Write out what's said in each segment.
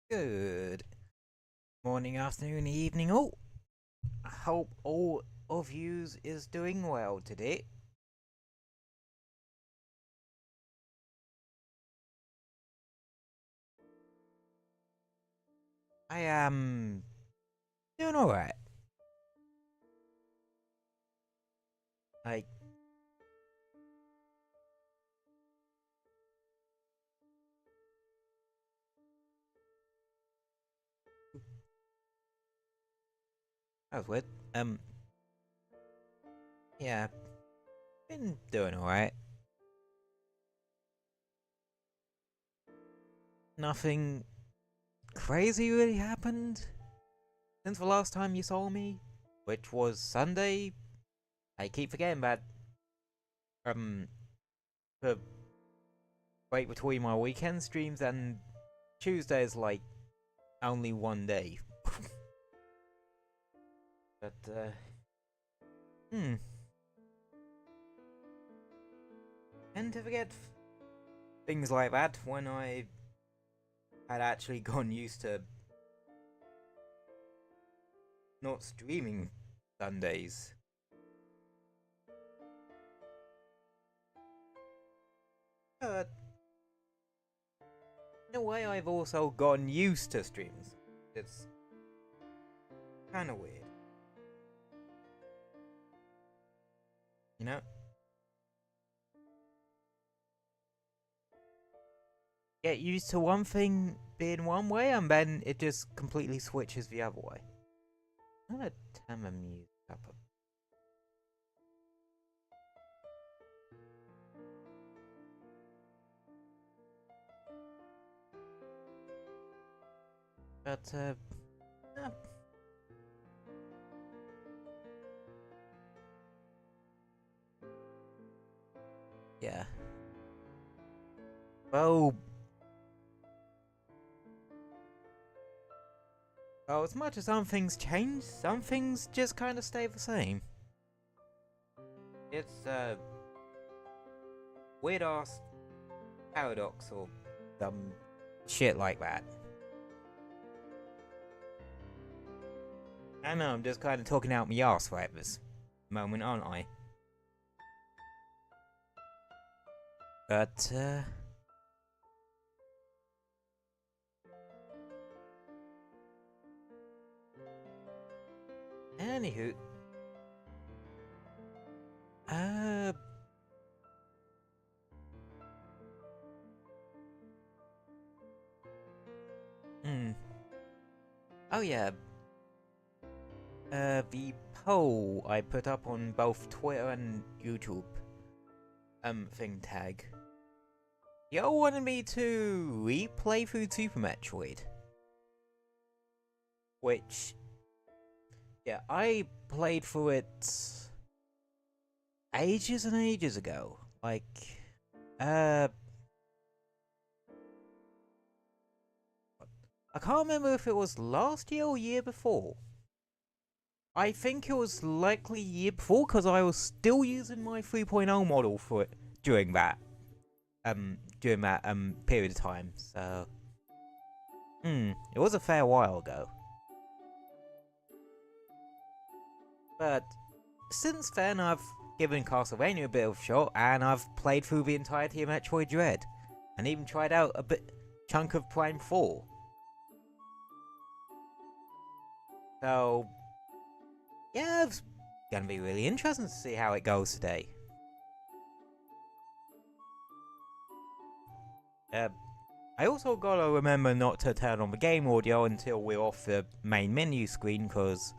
Good morning, afternoon, evening, all. I hope all of yous is doing well today. I am doing alright. Like, that was weird. Um, yeah, been doing alright. Nothing crazy really happened since the last time you saw me, which was Sunday. I keep forgetting that, the break between my weekend streams and Tuesday is like only one day. But, tend to forget things like that when I had actually gone used to not streaming Sundays. But in a way, I've also gotten used to streams. It's kind of weird, you know? Get used to one thing being one way, and then it just completely switches the other way. I'm gonna turn the music up a but, yeah. Well, as much as some things change, some things just kind of stay the same. It's, weird ass paradox or some shit like that. I know, I'm just kind of talking out my arse right this moment, aren't I? But, anywho, uh, oh yeah, the poll I put up on both Twitter and YouTube, thing tag. Y'all wanted me to replay through Super Metroid. Which, yeah, I played through it ages and ages ago. Like, I can't remember if it was last year or year before. I think it was likely year before because I was still using my 3.0 model for it during that period of time. So, it was a fair while ago. But since then, I've given Castlevania a bit of a shot, and I've played through the entirety of Metroid Dread, and even tried out a bit chunk of Prime 4. So, yeah, it's gonna be really interesting to see how it goes today. I also gotta remember not to turn on the game audio until we're off the main menu screen, because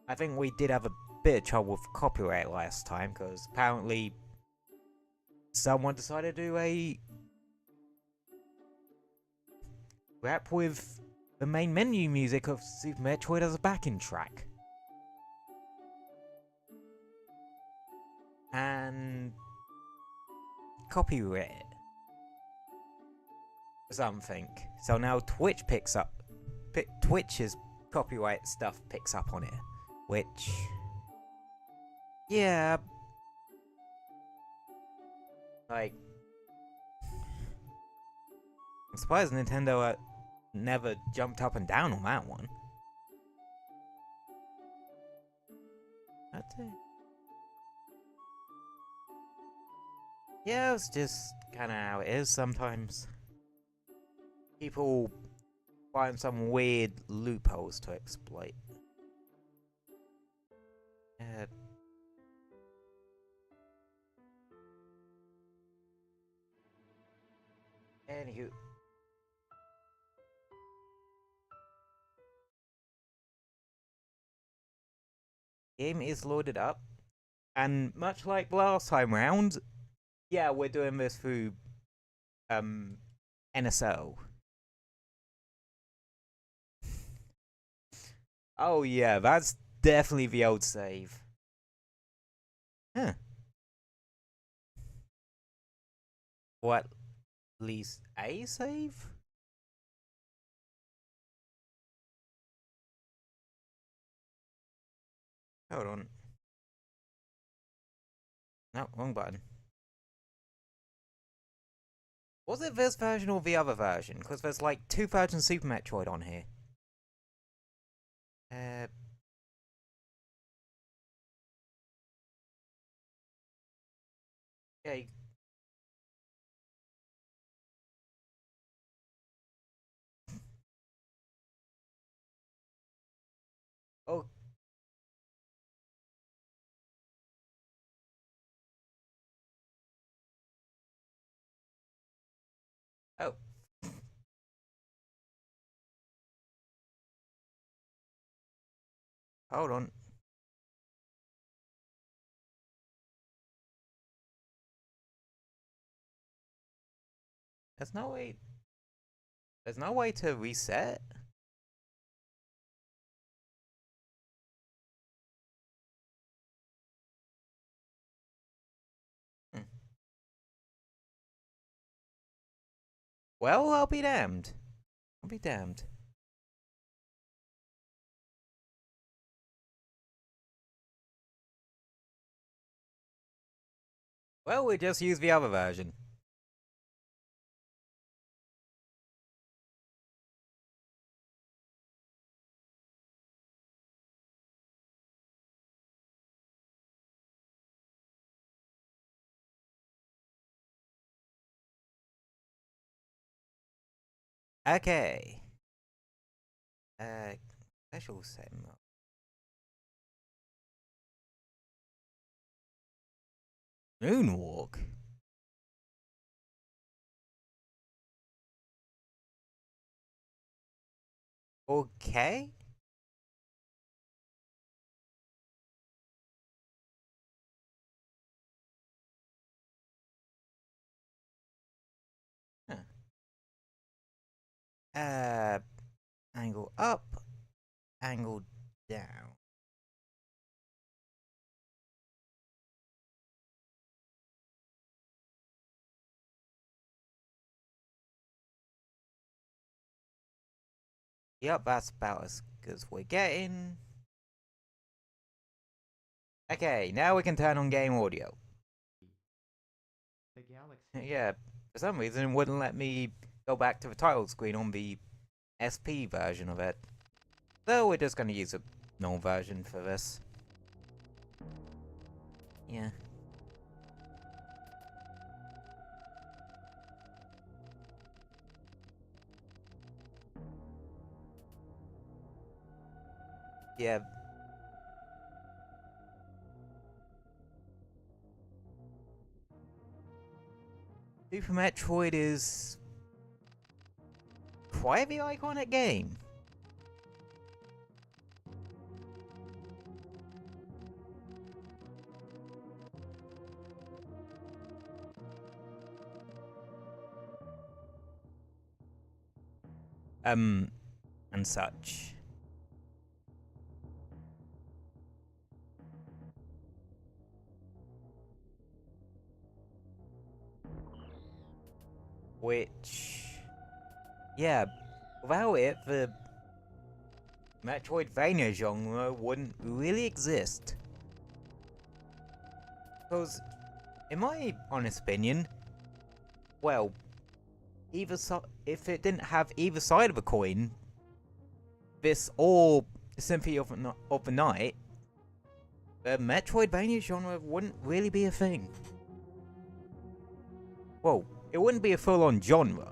I think we did have a bit of trouble with copyright last time, because apparently someone decided to do a rap with the main menu music of Super Metroid as a backing track. And copyright something. So now Twitch picks up. Twitch's copyright stuff picks up on it. Which, yeah, like, I'm surprised Nintendo never jumped up and down on that one. That's it. Yeah, it's just kind of how it is sometimes. People find some weird loopholes to exploit. Anywho. Game is loaded up. And much like last time round, yeah, we're doing this through NSO. Oh yeah, that's definitely the old save. Huh. What? At least a save? Hold on. No, wrong button. Was it this version or the other version? Because there's like 2 versions of Super Metroid on here. Okay. Oh. Oh. Hold on. There's no way. There's no way to reset? Hmm. Well, I'll be damned. I'll be damned. Well, we just use the other version. Okay. Special setting mode. Moonwalk? Okay. Huh. Angle up, angle down. Yep, that's about as good as we're getting. Okay, now we can turn on game audio. The galaxy. Yeah, for some reason it wouldn't let me go back to the title screen on the SP version of it. So we're just gonna use a normal version for this. Yeah. Yeah. Super Metroid is quite the iconic game. And such. Which, yeah, without it, the Metroidvania genre wouldn't really exist. Because, in my honest opinion, well, if it didn't have either side of a coin, this or Symphony of the Night, the Metroidvania genre wouldn't really be a thing. Well, it wouldn't be a full-on genre.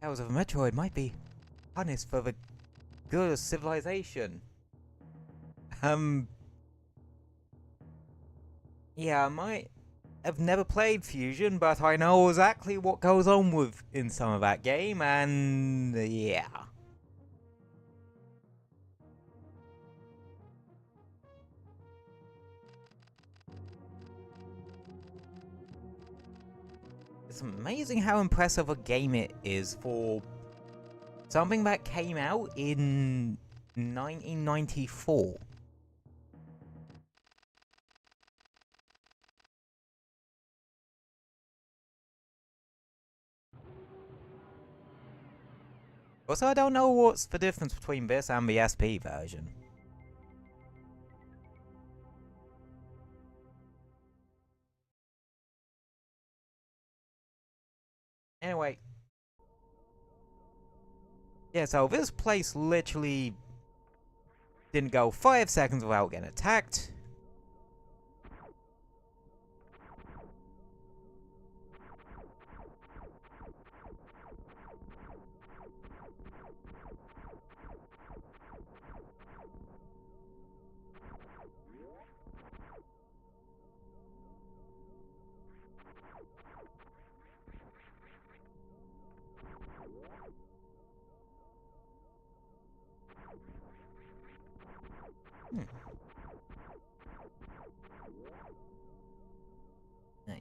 Tales of Metroid might be punished for the good of civilization. Yeah, I might have never played Fusion, but I know exactly what goes on in some of that game, and yeah. It's amazing how impressive a game it is for something that came out in 1994. Also, I don't know what's the difference between this and the SP version. Anyway. Yeah, so this place literally didn't go 5 seconds without getting attacked.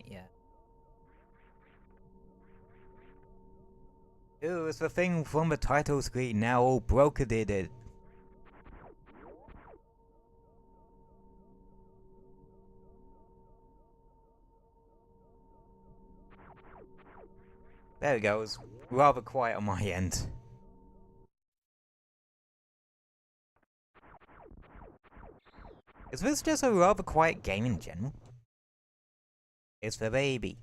Yeah. Ooh, it's the thing from the title screen now, all broken did it. There it goes. Rather quiet on my end. Is this just a rather quiet game in general? It's the baby.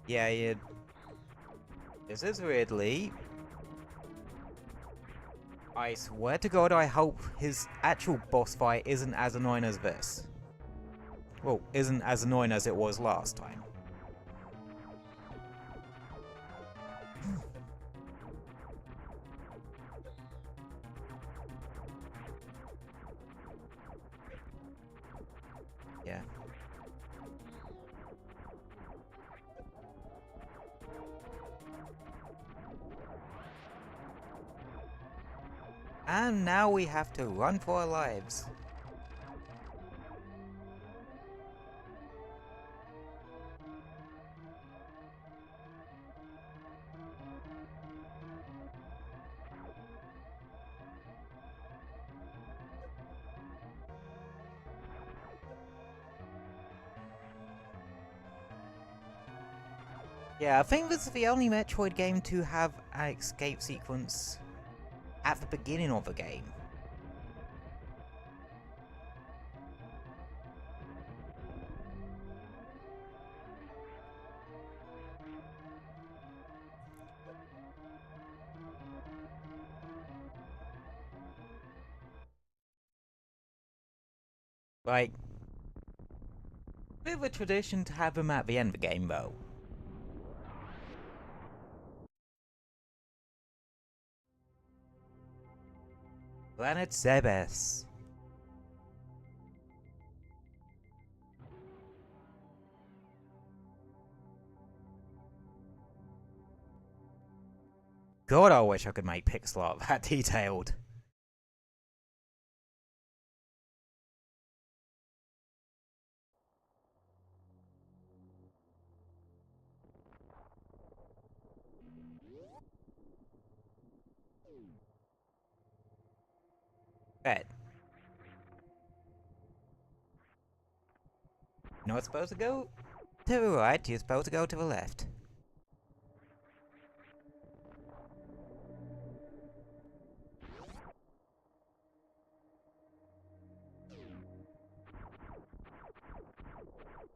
Yeah. This is Ridley. I swear to God, I hope his actual boss fight isn't as annoying as this. Well, isn't as annoying as it was last time. Yeah. And now we have to run for our lives. Yeah, I think this is the only Metroid game to have an escape sequence at the beginning of the game. Like, bit of a tradition to have them at the end of the game, though. Planet Zebes. God, I wish I could make pixel art that detailed. Bet. You know what's supposed to go? To the right, you're supposed to go to the left.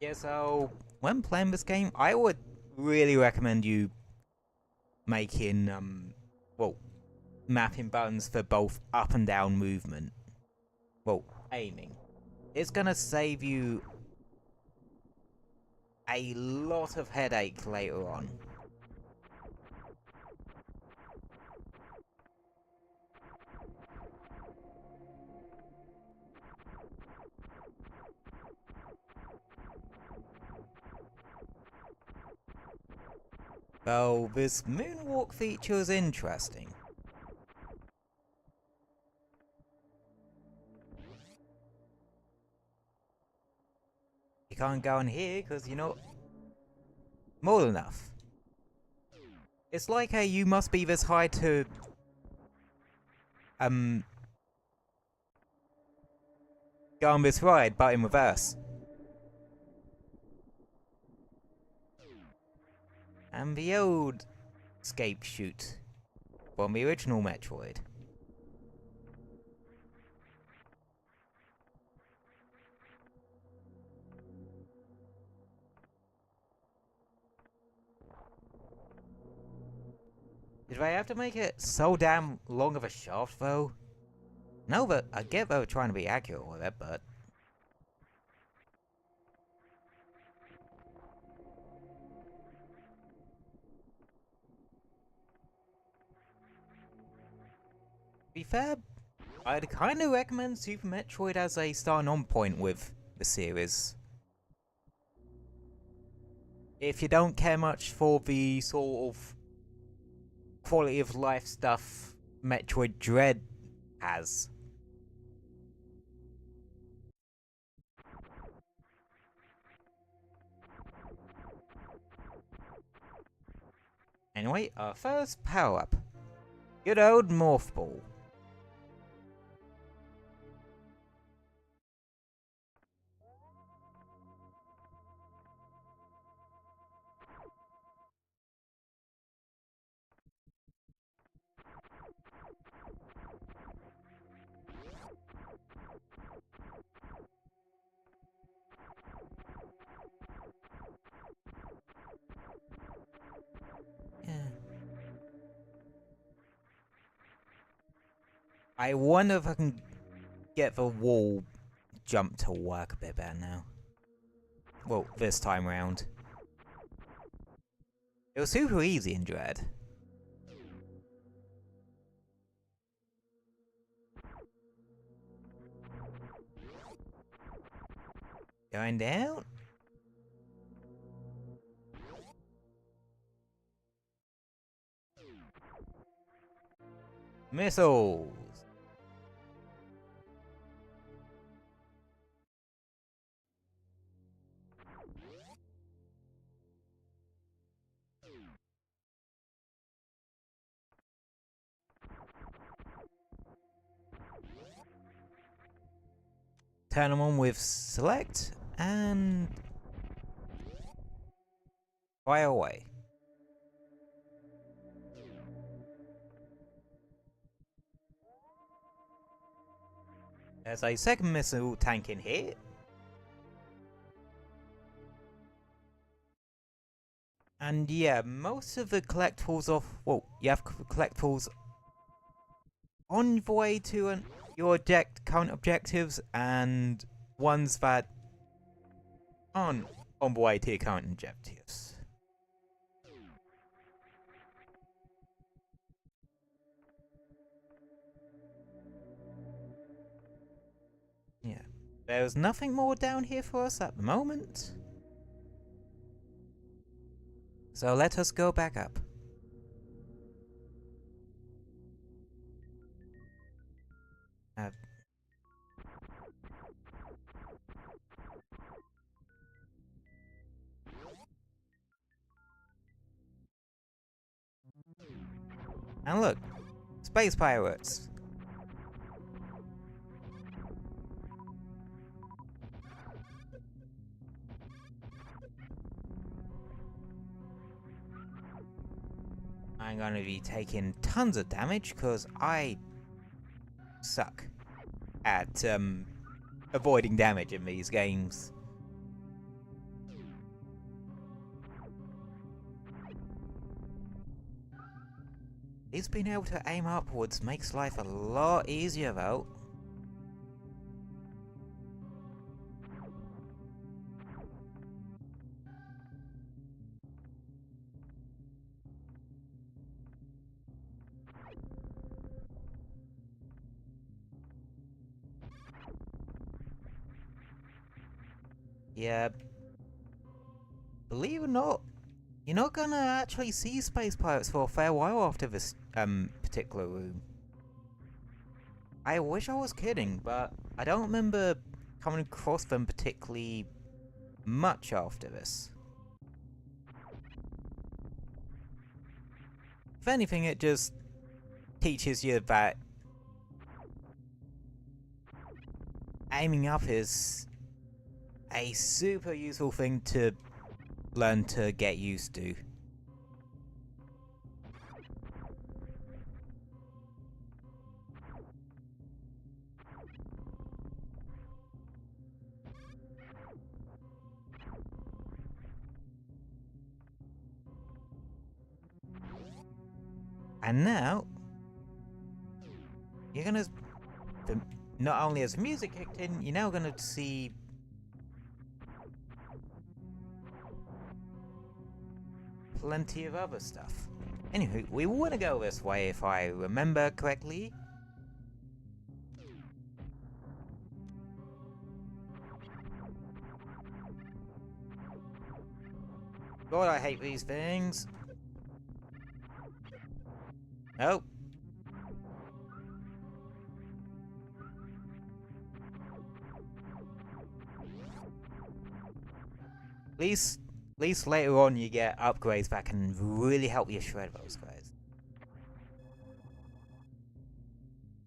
Yeah, so when playing this game, I would really recommend you making, well, mapping buttons for both up and down movement. Well, aiming. It's gonna save you a lot of headache later on. Well, this moonwalk feature is interesting. You can't go in here because you're not small enough. It's like you must be this high to go on this ride, but in reverse. And the old escape chute from the original Metroid. Did they have to make it so damn long of a shaft though? No, but I get they were trying to be accurate with it, but... To be fair, I'd kind of recommend Super Metroid as a starting on point with the series. If you don't care much for the sort of quality of life stuff Metroid Dread has. Anyway, our first power-up. Good old Morph Ball. Yeah. I wonder if I can get the wall jump to work a bit better now. Well, this time round. It was super easy in Dread. Going down. Missiles. Turn them on with select and fire away. There's a second missile tank in here. And yeah, most of the collectibles well, you have collectibles on the way to your current objectives and ones that aren't on the way to your current objectives. Yeah, there's nothing more down here for us at the moment. So let us go back up. And look, space pirates. I'm going to be taking tons of damage because I suck at avoiding damage in these games. At least being able to aim upwards makes life a lot easier though. Yeah, believe it or not, you're not gonna actually see space pirates for a fair while after this particular room. I wish I was kidding, but I don't remember coming across them particularly much after this. If anything, it just teaches you that aiming up is a super useful thing to learn to get used to. And now, you're gonna, not only has music kicked in, you're now gonna see plenty of other stuff. Anywho, we want to go this way if I remember correctly. God, I hate these things. Nope. At least later on you get upgrades that can really help you shred those guys.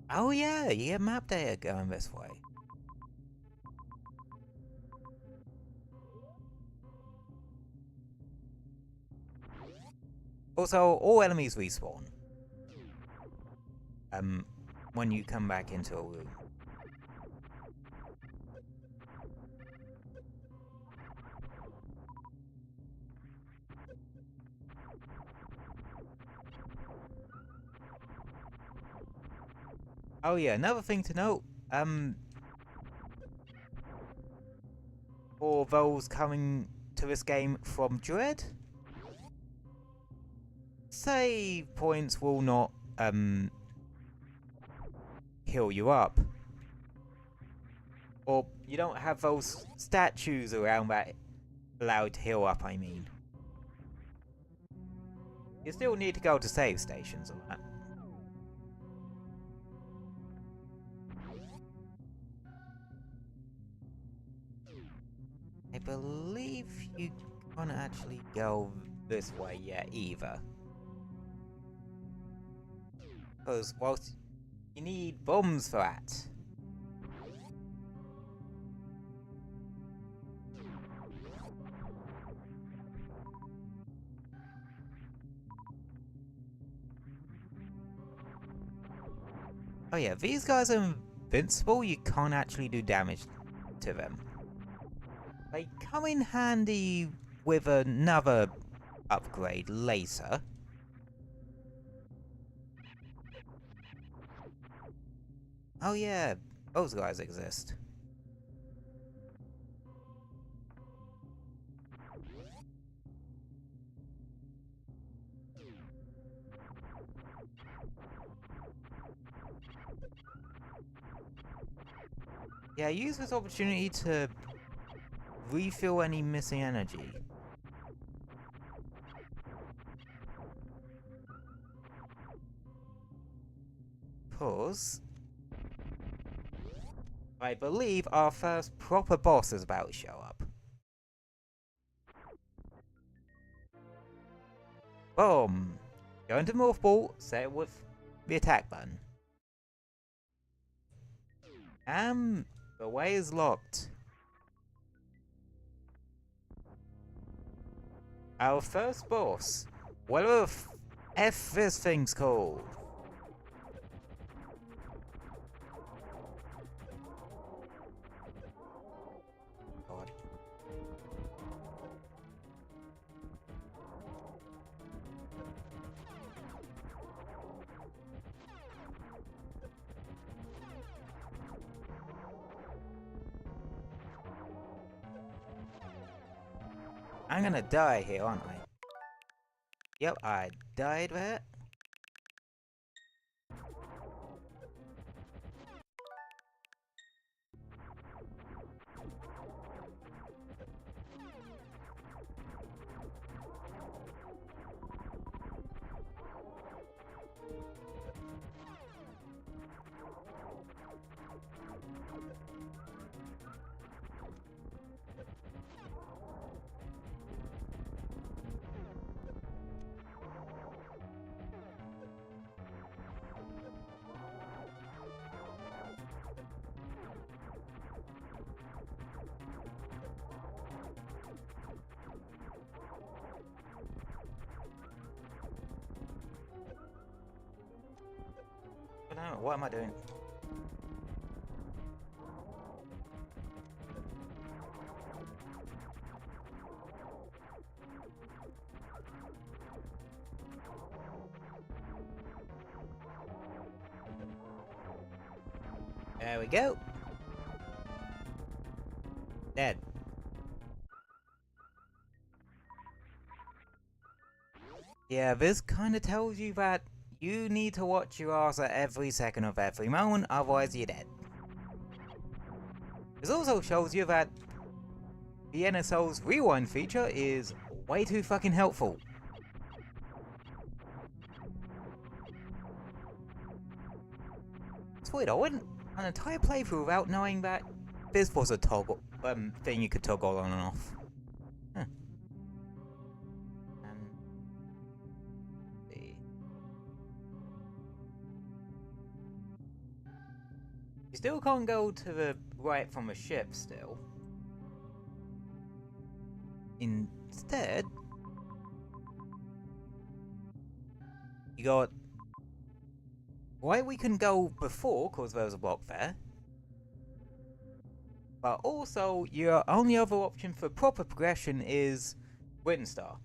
Oh yeah, you get map data going this way. Also, all enemies respawn. When you come back into a room. Oh yeah, another thing to note, for those coming to this game from Dread, save points will not, heal you up. Or you don't have those statues around that allow you to heal up, I mean. You still need to go to save stations and that. I believe you can't actually go this way yet either. Because, well, you need bombs for that. Oh yeah, these guys are invincible, you can't actually do damage to them. They come in handy with another upgrade later. Oh yeah, those guys exist. Yeah, use this opportunity to refill any missing energy. Pause. I believe our first proper boss is about to show up. Boom! Go into Morph Ball, set it with the attack button. And the way is locked. Our first boss. Whether F this thing's called. God. I'm gonna die here, aren't I? Yep, I died there. But no, what am I doing? There we go. Dead. Yeah, this kind of tells you that you need to watch your ass at every second of every moment, otherwise you're dead. This also shows you that the NSO's rewind feature is way too fucking helpful. It's weird, I went an entire playthrough without knowing that this was a toggle thing you could toggle on and off. Huh. See. You still can't go to the right from the ship still. Instead, you got right we can go before, cause there was a block there. But also, your only other option for proper progression is Windstar.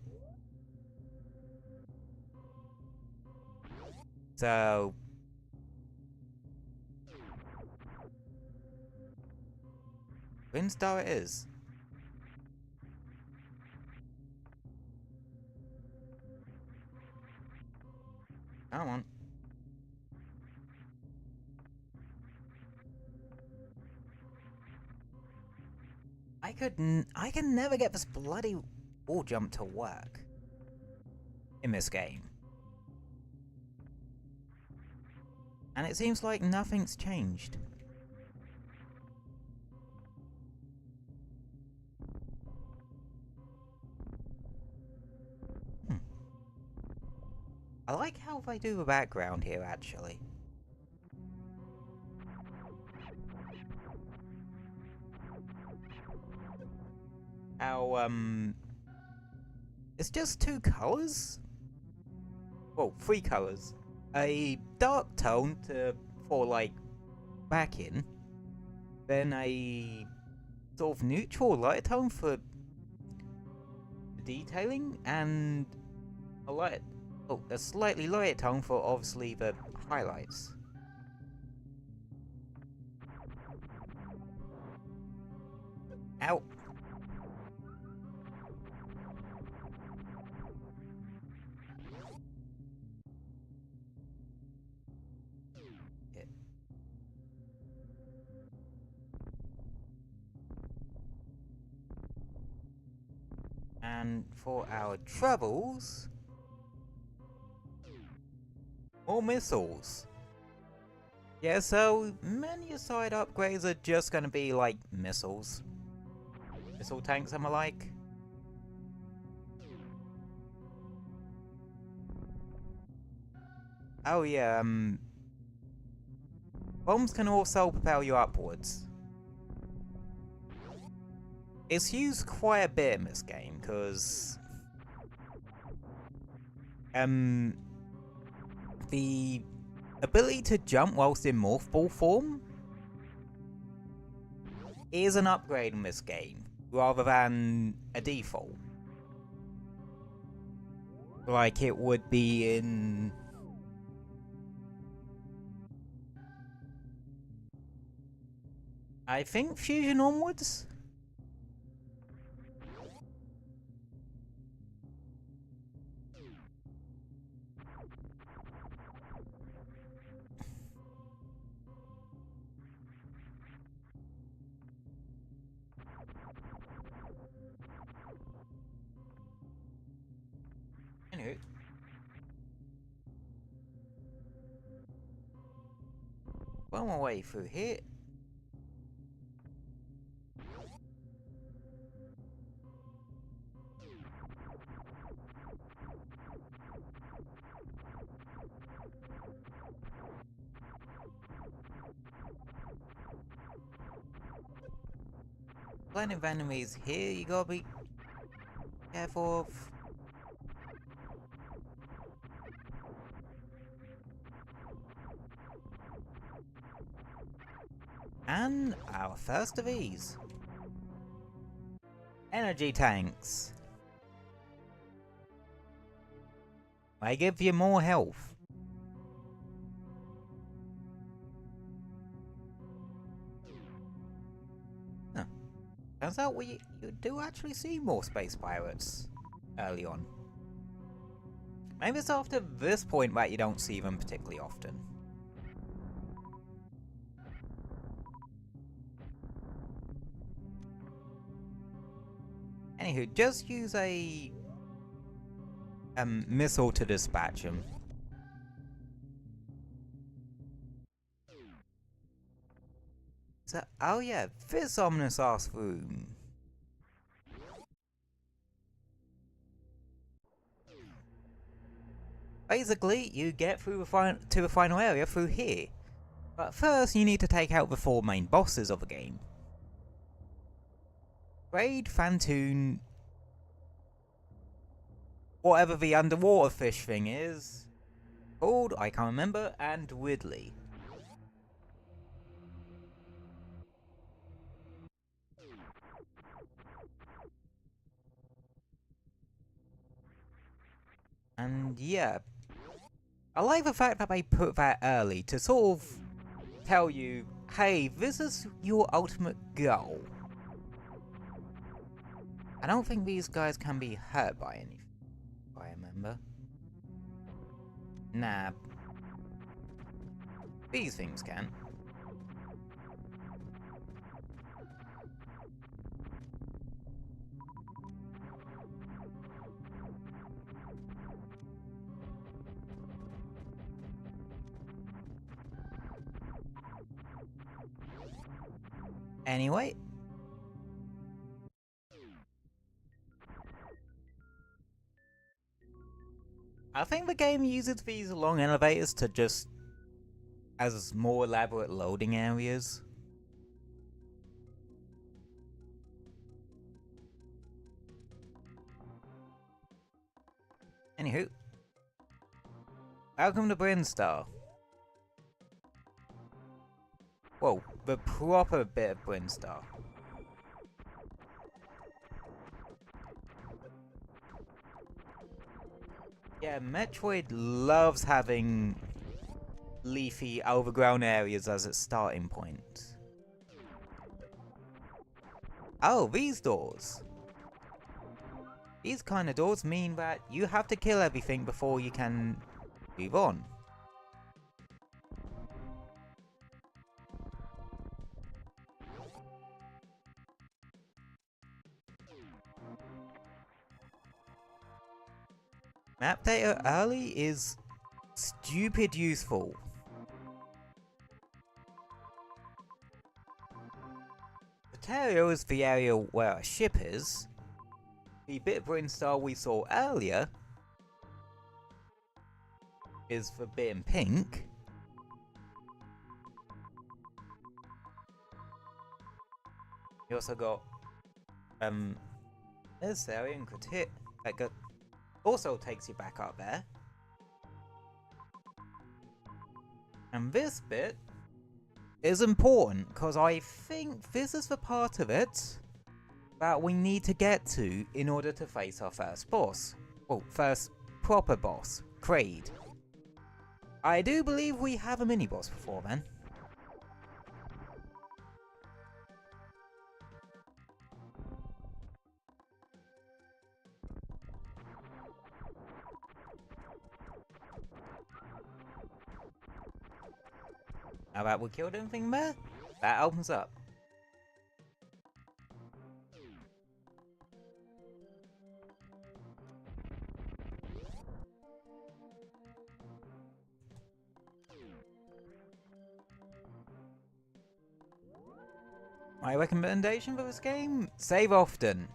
So Windstar it is. Come on. I can never get this bloody wall jump to work in this game. And it seems like nothing's changed. I like how they do the background here, actually. How, it's just two colors? Well, three colors. A dark tone for, like, back in. Then a sort of neutral light tone for detailing, and a slightly lighter tone for obviously the highlights. Ow. And for our troubles, more missiles. Yeah, so many side upgrades are just gonna be like missiles. Missile tanks and the like. Oh yeah, bombs can also propel you upwards. It's used quite a bit in this game, because the ability to jump whilst in morph ball form is an upgrade in this game, rather than a default. Like it would be in... I think Fusion onwards? Anyway. One more way through here. Plenty of enemies here, you gotta be careful of. And our first of these. Energy tanks. They give you more health. Huh. Turns out you do actually see more space pirates early on. Maybe it's after this point that you don't see them particularly often. Anywho, just use a missile to dispatch him. So, oh yeah, this ominous ass room. Basically, you get through to the final area through here. But first, you need to take out the 4 main bosses of the game. Braid, Phantoon, whatever the underwater fish thing is called, I can't remember, and Ridley. And yeah, I like the fact that they put that early to sort of tell you, hey, this is your ultimate goal. I don't think these guys can be hurt by anything, if I remember. Nah. These things can. Anyway. I think the game uses these long elevators to just as more elaborate loading areas. Anywho. Welcome to Brinstar. Whoa, the proper bit of Brinstar. Yeah, Metroid loves having leafy, overgrown areas as its starting point. Oh, these doors. These kind of doors mean that you have to kill everything before you can move on. Map data early is stupid useful. Ontario is the area where a ship is. The bit of Brinstar we saw earlier is the bit in pink. You also got this area and could hit that also takes you back up there. And this bit is important because I think this is the part of it that we need to get to in order to face our first boss. Well, first proper boss, Kraid. I do believe we have a mini-boss before then. Now that we killed anything there, that opens up. My recommendation for this game? Save often.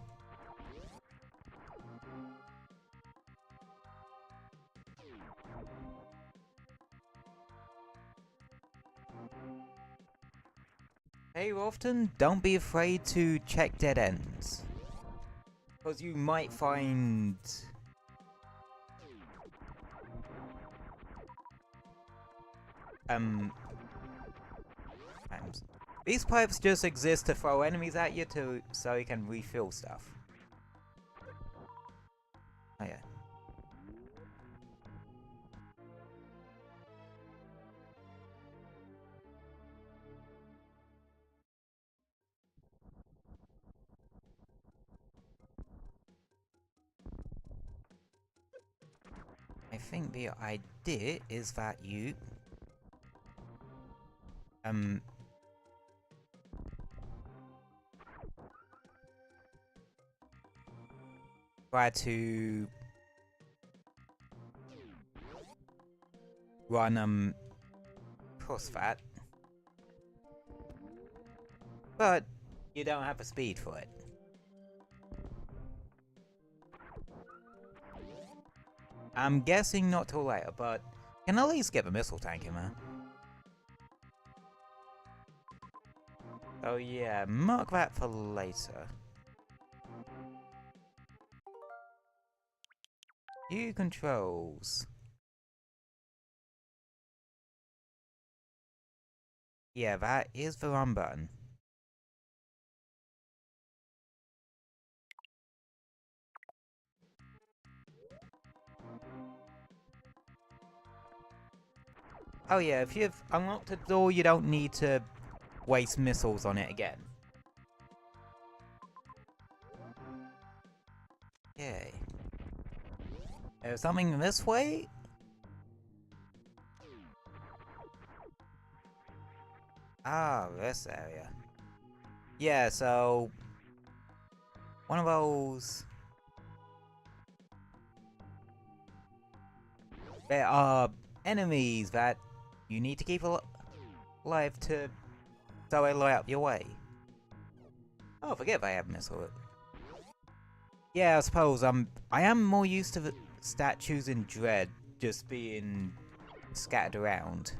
Save often, don't be afraid to check dead ends. Because you might find... These pipes just exist to throw enemies at you so you can refill stuff. Oh yeah. I think the idea is that you... try to run cross that, but you don't have the speed for it. I'm guessing not till later, but can at least get the missile tank in there. Oh yeah, mark that for later. View controls. Yeah, that is the run button. Oh yeah, if you've unlocked a door, you don't need to waste missiles on it again. Okay. There's something this way? Ah, this area. Yeah, so... one of those... there are enemies that you need to keep alive to... so they light up your way. Oh, forget they have missile. Yeah, I suppose I am more used to the statues in Dread just being scattered around.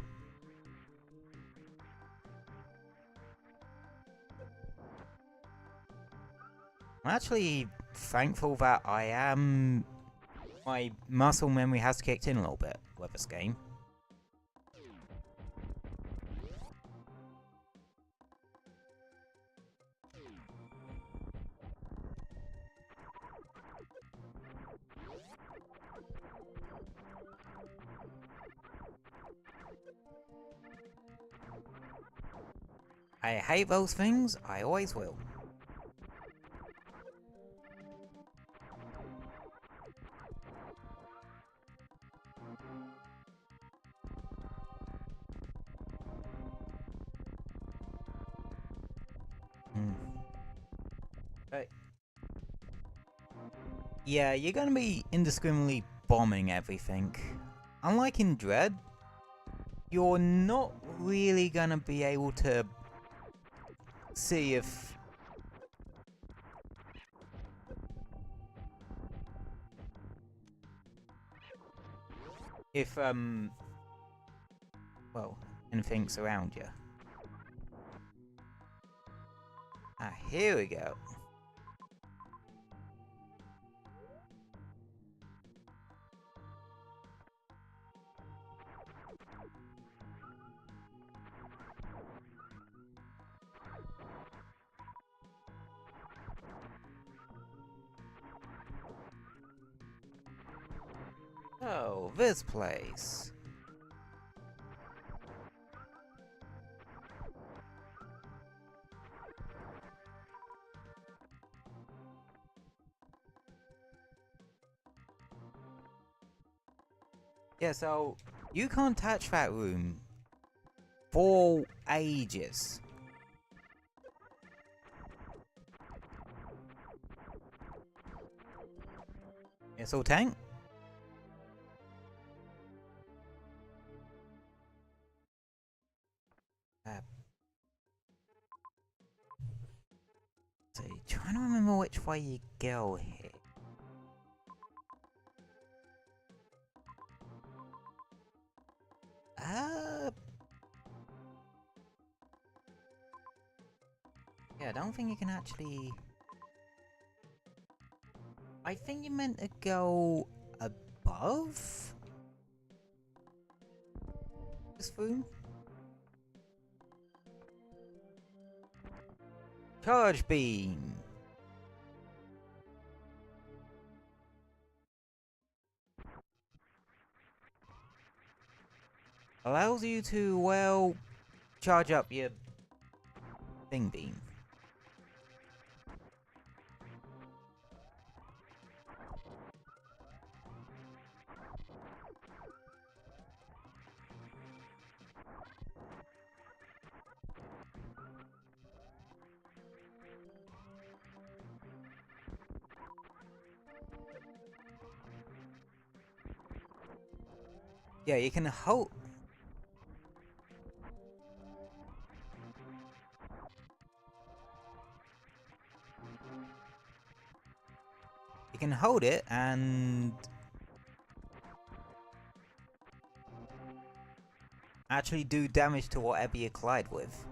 I'm actually thankful that my muscle memory has kicked in a little bit with this game. I hate those things, I always will. Yeah, you're gonna be indiscriminately bombing everything. Unlike in Dread, you're not really gonna be able to see if well, anything's around you. Ah, here we go. So, this place. Yeah, so you can't touch that room for ages. Missile tank? So, trying to remember which way you go here. Yeah, I don't think you can actually... I think you meant to go above this room? Charge beam! Allows you to, well, charge up your thing beam. Yeah, you can hold... You can hold it and... actually do damage to whatever you collide with.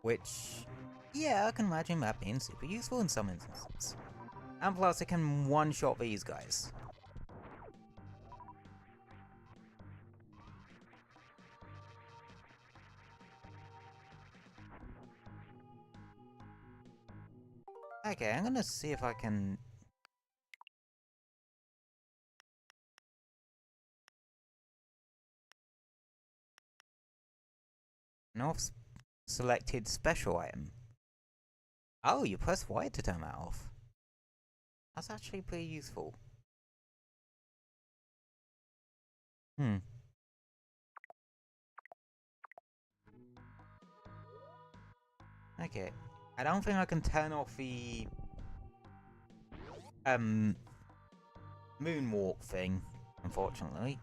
Which... yeah, I can imagine that being super useful in some instances. And plus, it can one-shot these guys. Okay, I'm gonna see if I can... North selected special item. Oh, you press Y to turn that off. That's actually pretty useful. Hmm. Okay. I don't think I can turn off the... moonwalk thing, unfortunately.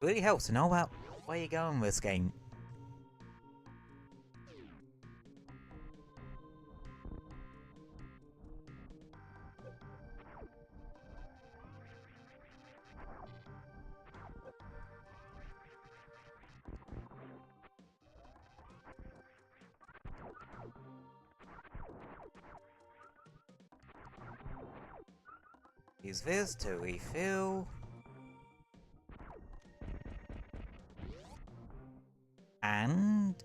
It really helps to know about where you're going with this game. Use this to refill. And...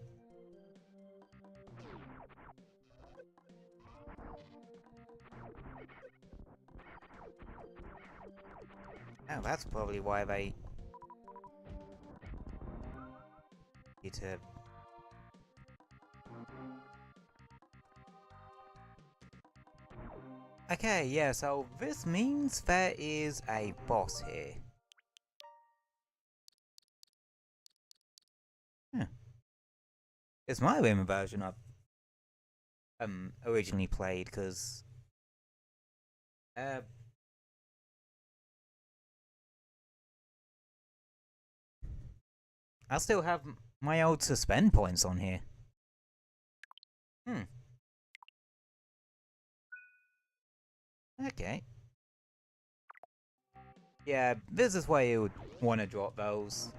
oh, that's probably why they... need to... okay, yeah, so this means there is a boss here. Huh. It's my Wim version I've originally played, because I still have my old suspend points on here. Hmm. Okay. Yeah, this is why you would want to drop those.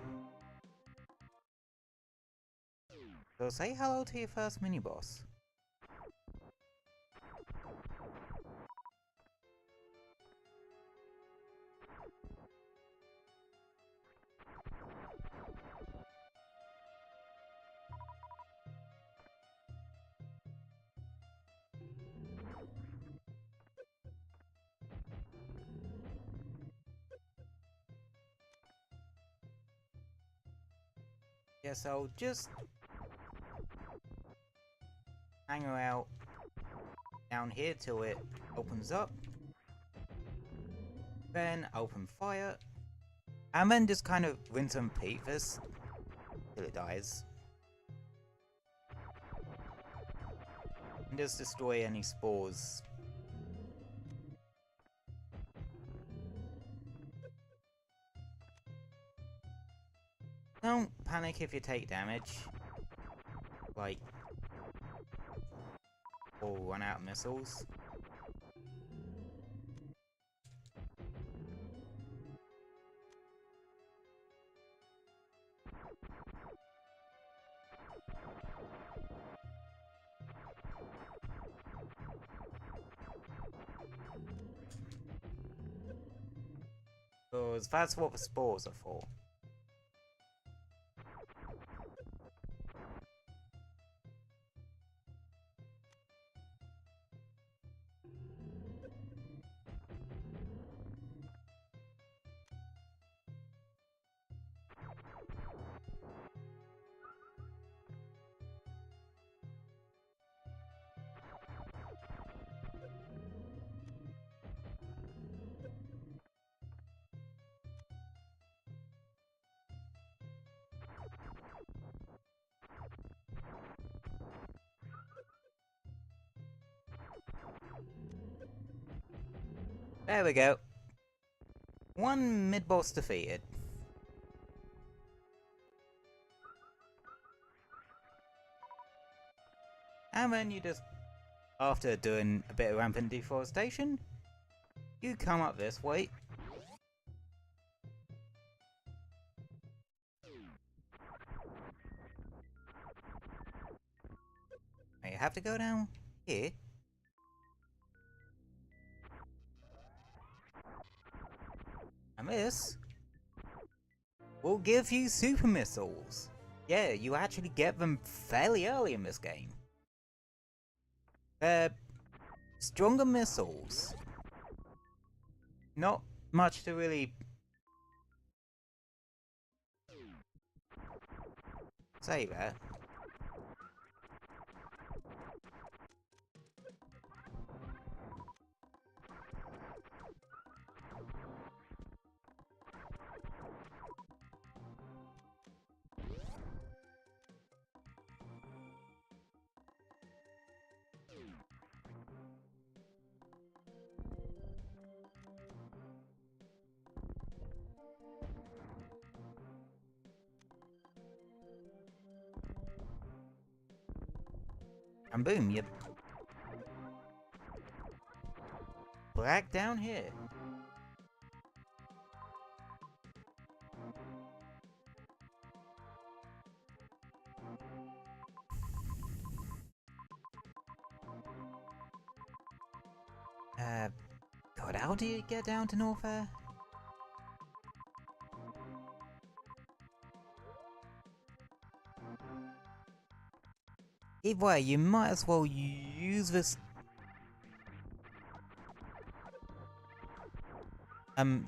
So say hello to your first mini-boss. Guess I'll just hang her out down here till it opens up. Then open fire. And then just kind of rinse and repeat this till it dies. And just destroy any spores. Don't panic if you take damage. Like, or run out of missiles. Because that's what the spores are for. There we go. One mid-boss defeated. And then you just, after doing a bit of rampant deforestation, you come up this way. Now you have to go down here. And this will give you super missiles. Yeah, you actually get them fairly early in this game. They're stronger missiles. Not much to really say there. And boom, you're back down here. God, how do you get down to North Air? Either way, you might as well use this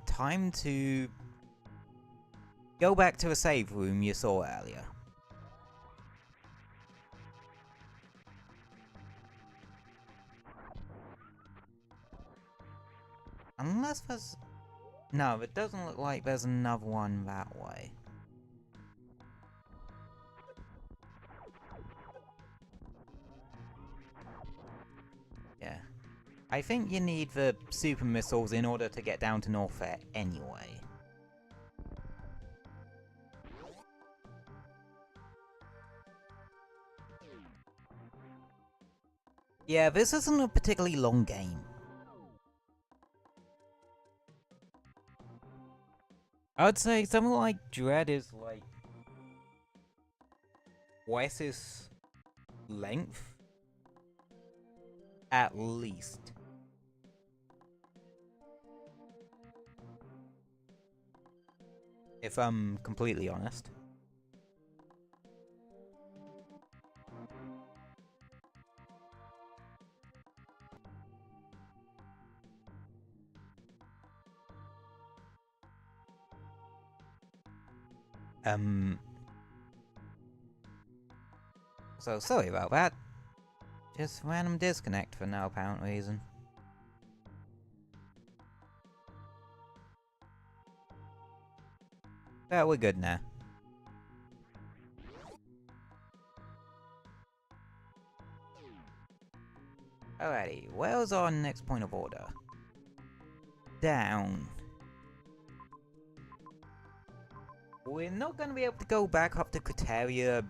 time to go back to the save room you saw earlier. Unless there's... No, it doesn't look like there's another one that way. Yeah. I think you need the super missiles in order to get down to North Air anyway. Yeah, this isn't a particularly long game. I'd say something like Dread is like twice length, at least. If I'm completely honest. So sorry about that. Just random disconnect for no apparent reason. But we're good now. Alrighty, where's our next point of order? Down. We're not going to be able to go back up to Criteria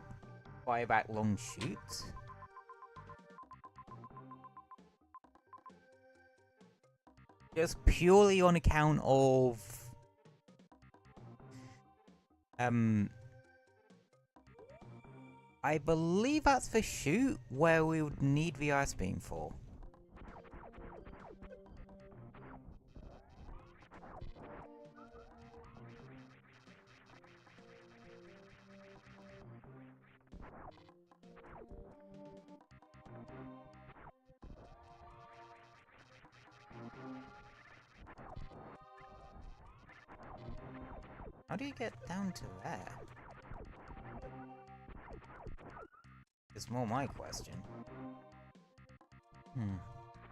by that long shoot. Just purely on account of... I believe that's the shoot where we would need the ice beam for. How do you get down to there? It's more my question.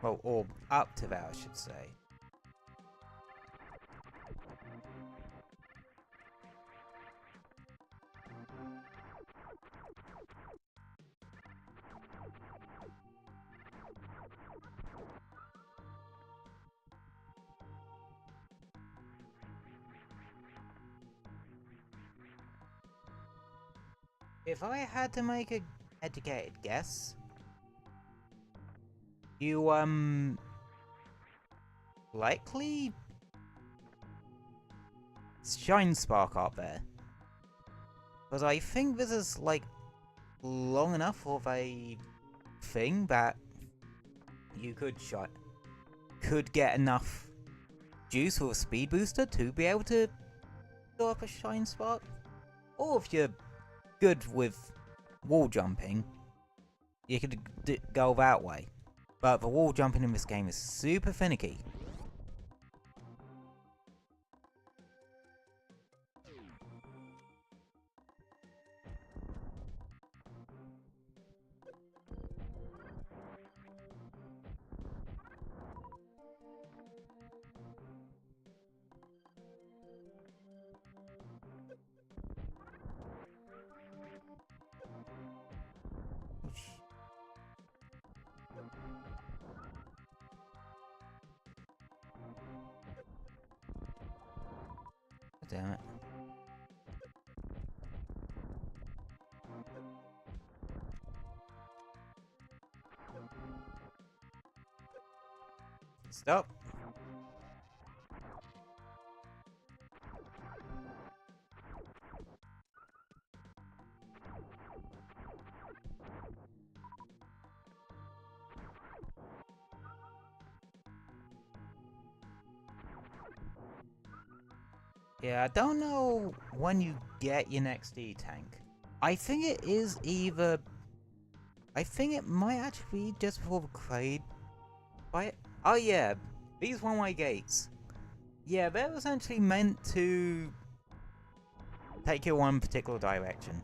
Well, or up to there, I should say. If I had to make a educated guess, you likely shine spark up there, because I think this is like long enough of a thing that you could get enough juice or a speed booster to be able to go up a shine spark, or if you're good with wall jumping, you could go that way. But the wall jumping in this game is super finicky. Damn it. Stop. Yeah, I don't know when you get your next E-tank. I think it is either... I think it might actually be just before the crate. Oh yeah, these one-way gates. Yeah, they're essentially meant to take you one particular direction.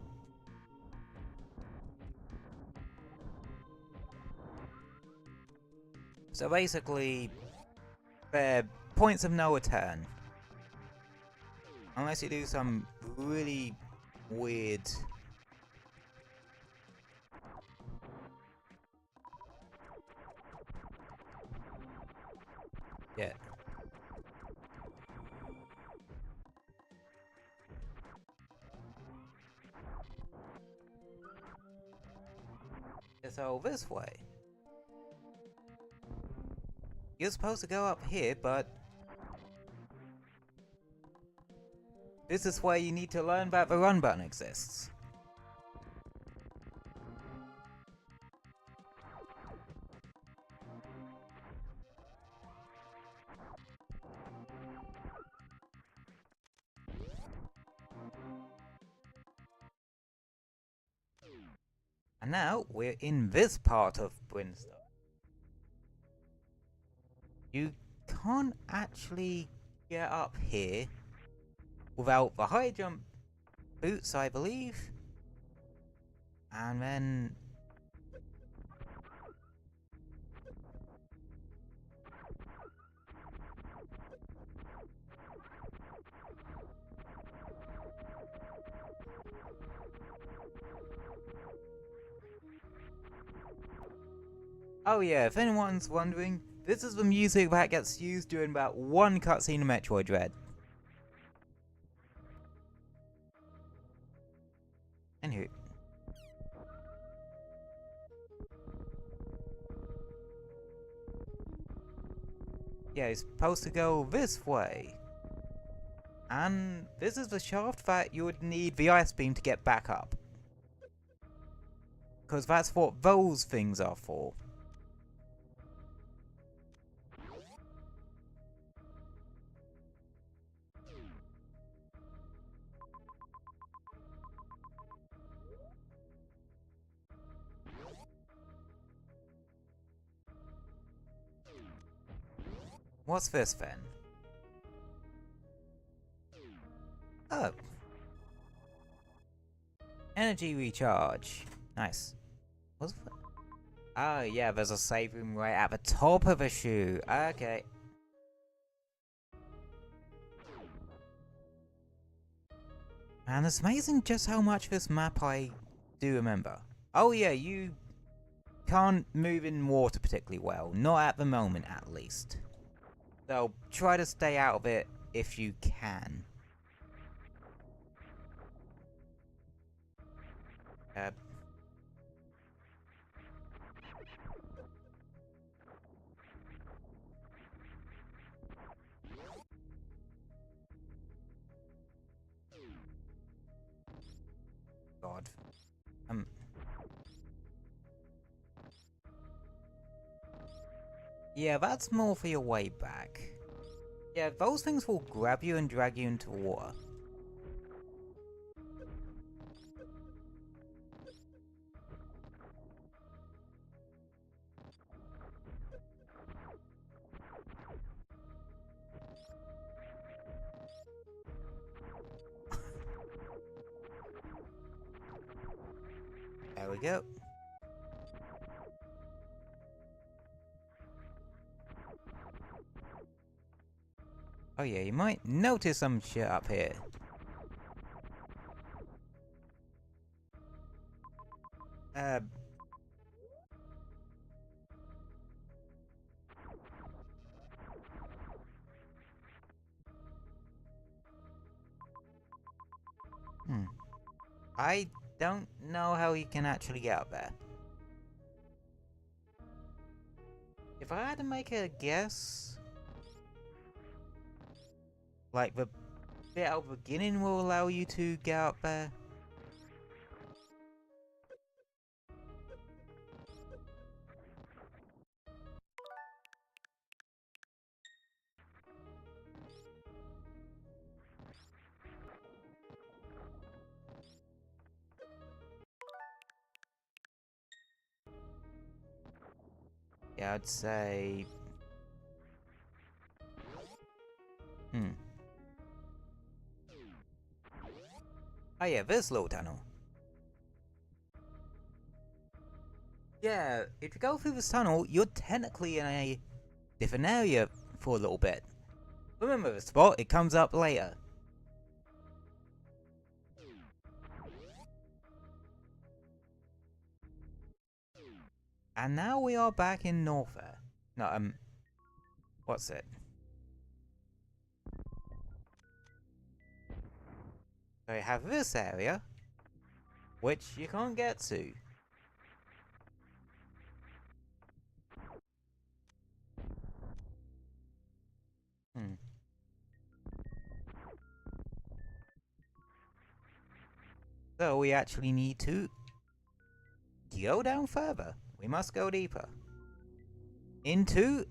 So basically, they're points of no return. Unless you do some really weird... Yeah. So this way. You're supposed to go up here, but... this is where you need to learn that the run button exists. And now we're in this part of Brimstone. You can't actually get up here without the high jump boots, I believe. And then Oh yeah, if anyone's wondering, this is the music that gets used during about one cutscene in Metroid Dread. Anywho. Yeah, it's supposed to go this way. And this is the shaft that you would need the ice beam to get back up. Because that's what those things are for. What's this then? Oh. Energy recharge. Nice. What's that? Oh yeah, there's a save room right at the top of the shoe. Okay. Man, it's amazing just how much this map I do remember. Oh yeah, you can't move in water particularly well. Not at the moment, at least. So try to stay out of it if you can. God. Yeah, that's more for your way back. Yeah, those things will grab you and drag you into water. There we go. Oh yeah, you might notice some shit up here. I don't know how you can actually get up there. If I had to make a guess, like the bit at the beginning will allow you to get up there. Yeah, I'd say... Oh yeah, this little tunnel. Yeah, if you go through this tunnel, you're technically in a different area for a little bit. Remember the spot, it comes up later. And now we are back in Norfair. No, what's it? So you have this area, which you can't get to. So we actually need to go down further. We must go deeper. Into...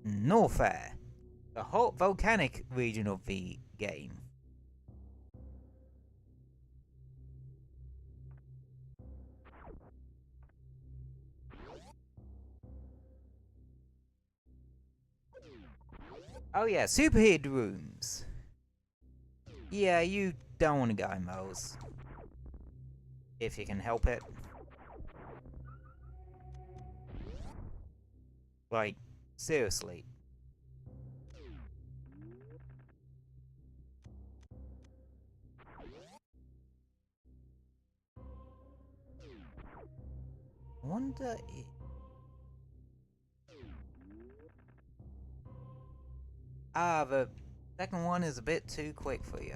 Norfair, the hot volcanic region of the game. Oh yeah, superheated rooms. Yeah, you don't want to go in those. If you can help it. Like, seriously. I wonder if... Ah, the second one is a bit too quick for you.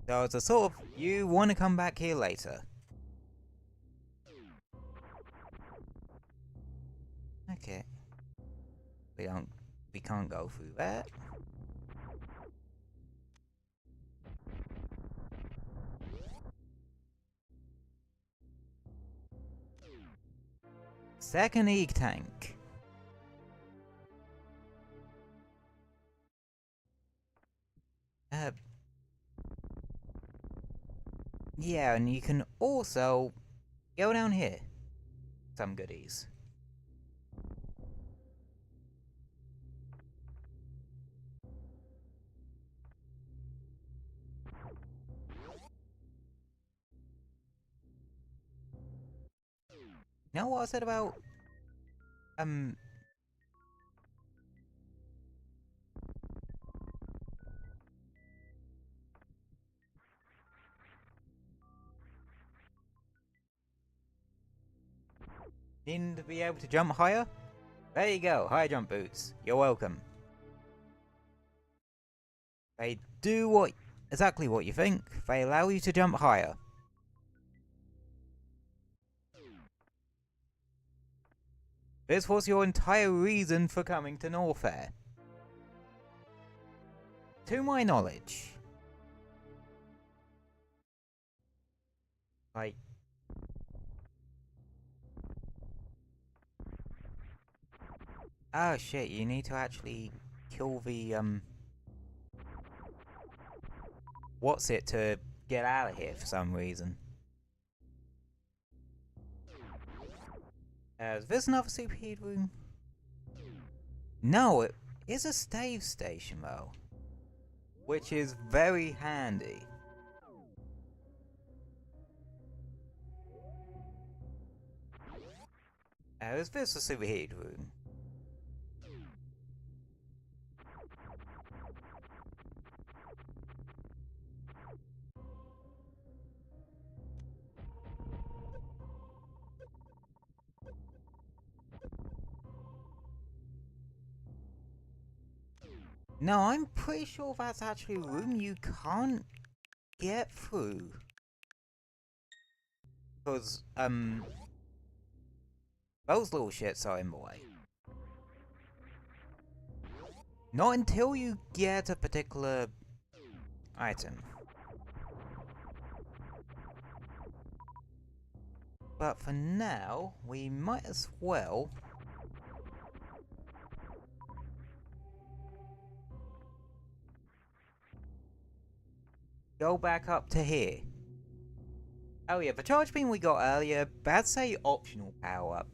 So it's a sort of, you want to come back here later. Okay. We can't go through that. Second egg tank. Yeah, and you can also go down here. Some goodies. You know what I said about needing to be able to jump higher? There you go, high jump boots. You're welcome. They do exactly what you think. They allow you to jump higher. This was your entire reason for coming to Norfair. To my knowledge. Like... Oh shit, you need to actually kill the, what's it to get out of here for some reason. Is this another superheat room? No, it is a stave station though. Which is very handy. Is this a superheat room? No, I'm pretty sure that's actually a room you can't get through. Because, those little shits are in the way. Not until you get a particular item. But for now, we might as well go back up to here. Oh yeah, the charge beam we got earlier, that's a optional power-up.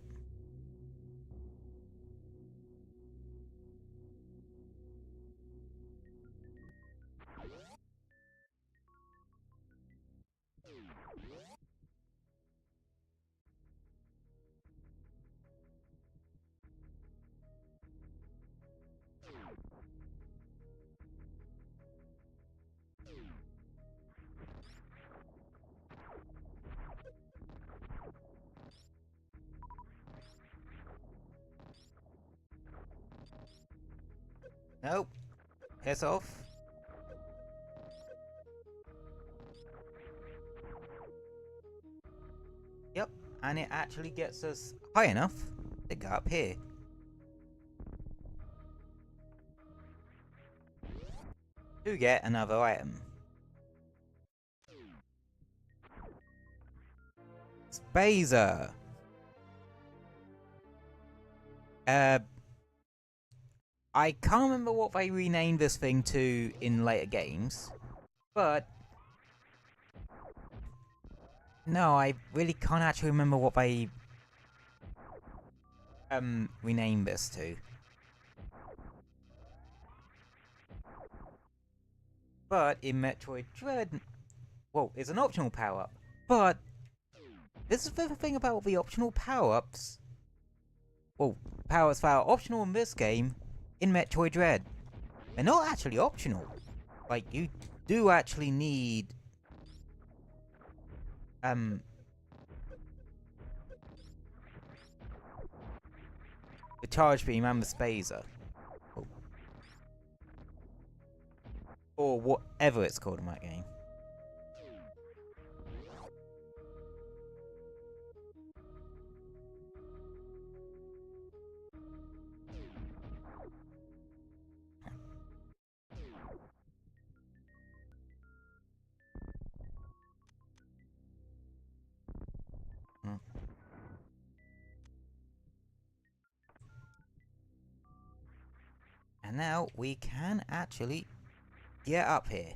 Nope. Piss off. Yep, and it actually gets us high enough to go up here. To get another item. Spazer. I can't remember what they renamed this thing to in later games, but no, I really can't actually remember what they renamed this to. But in Metroid Dread, well, it's an optional power-up, but this is the thing about the optional power-ups. Well, powers that are optional in this game, in Metroid Dread. They're not actually optional. Like, you do actually need the charge beam and the spazer. Oh. Or whatever it's called in that game. And now we can actually get up here.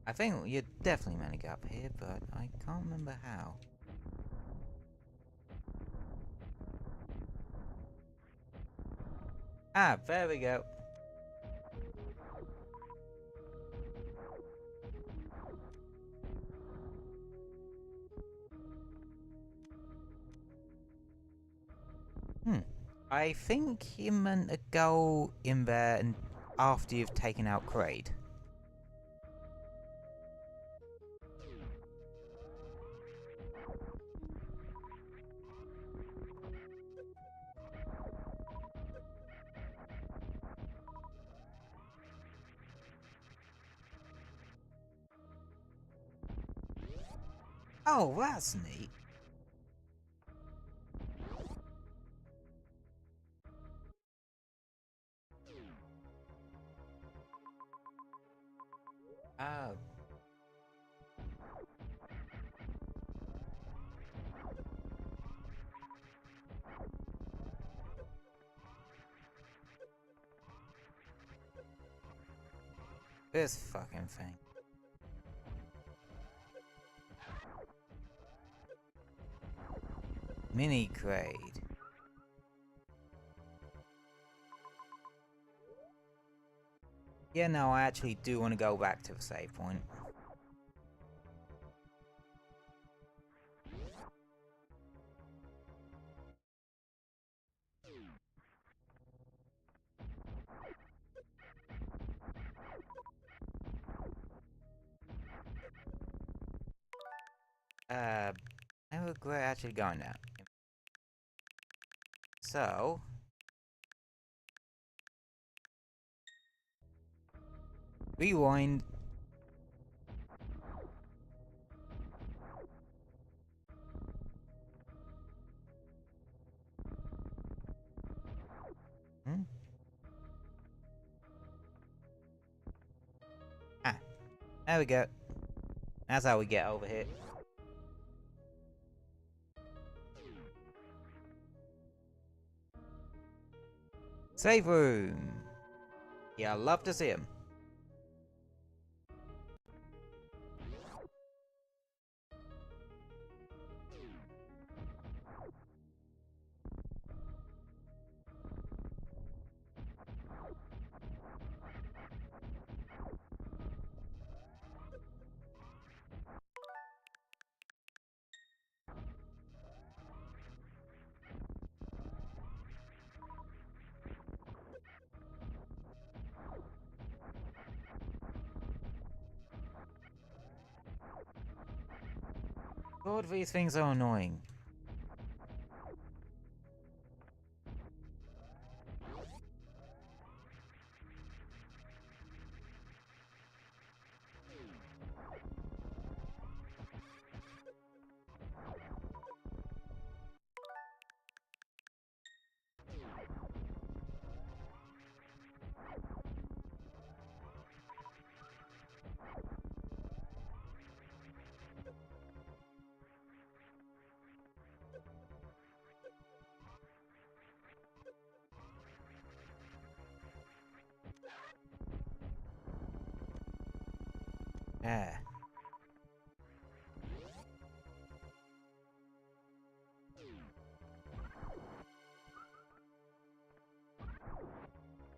I think you're definitely meant to get up here, but I can't remember how. Ah, there we go. I think you're meant to go in there and after you've taken out Kraid. Oh, that's neat. Oh. This fucking thing. Mini Kraid. Yeah, no, I actually do want to go back to the save point. I regret actually going now. So... rewind. Ah, there we go. That's how we get over here. Save room. Yeah, I love to see him. God, these things are annoying. Yeah.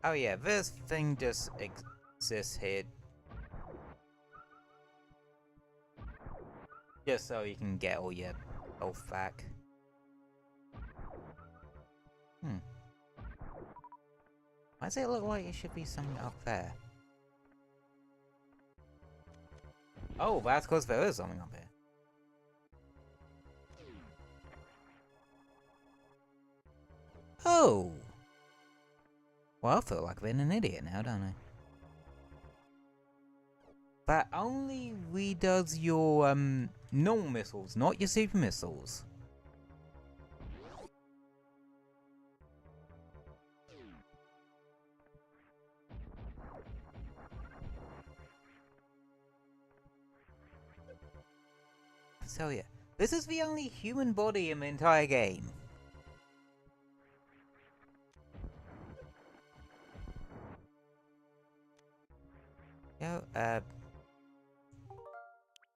Oh yeah, this thing just exists here. Just so you can get all your health back. Why does it look like it should be something up there? Oh, that's because there is something up here. Oh! Well, I feel like being an idiot now, don't I? That only redoes your, normal missiles, not your super missiles. So yeah, this is the only human body in the entire game. So,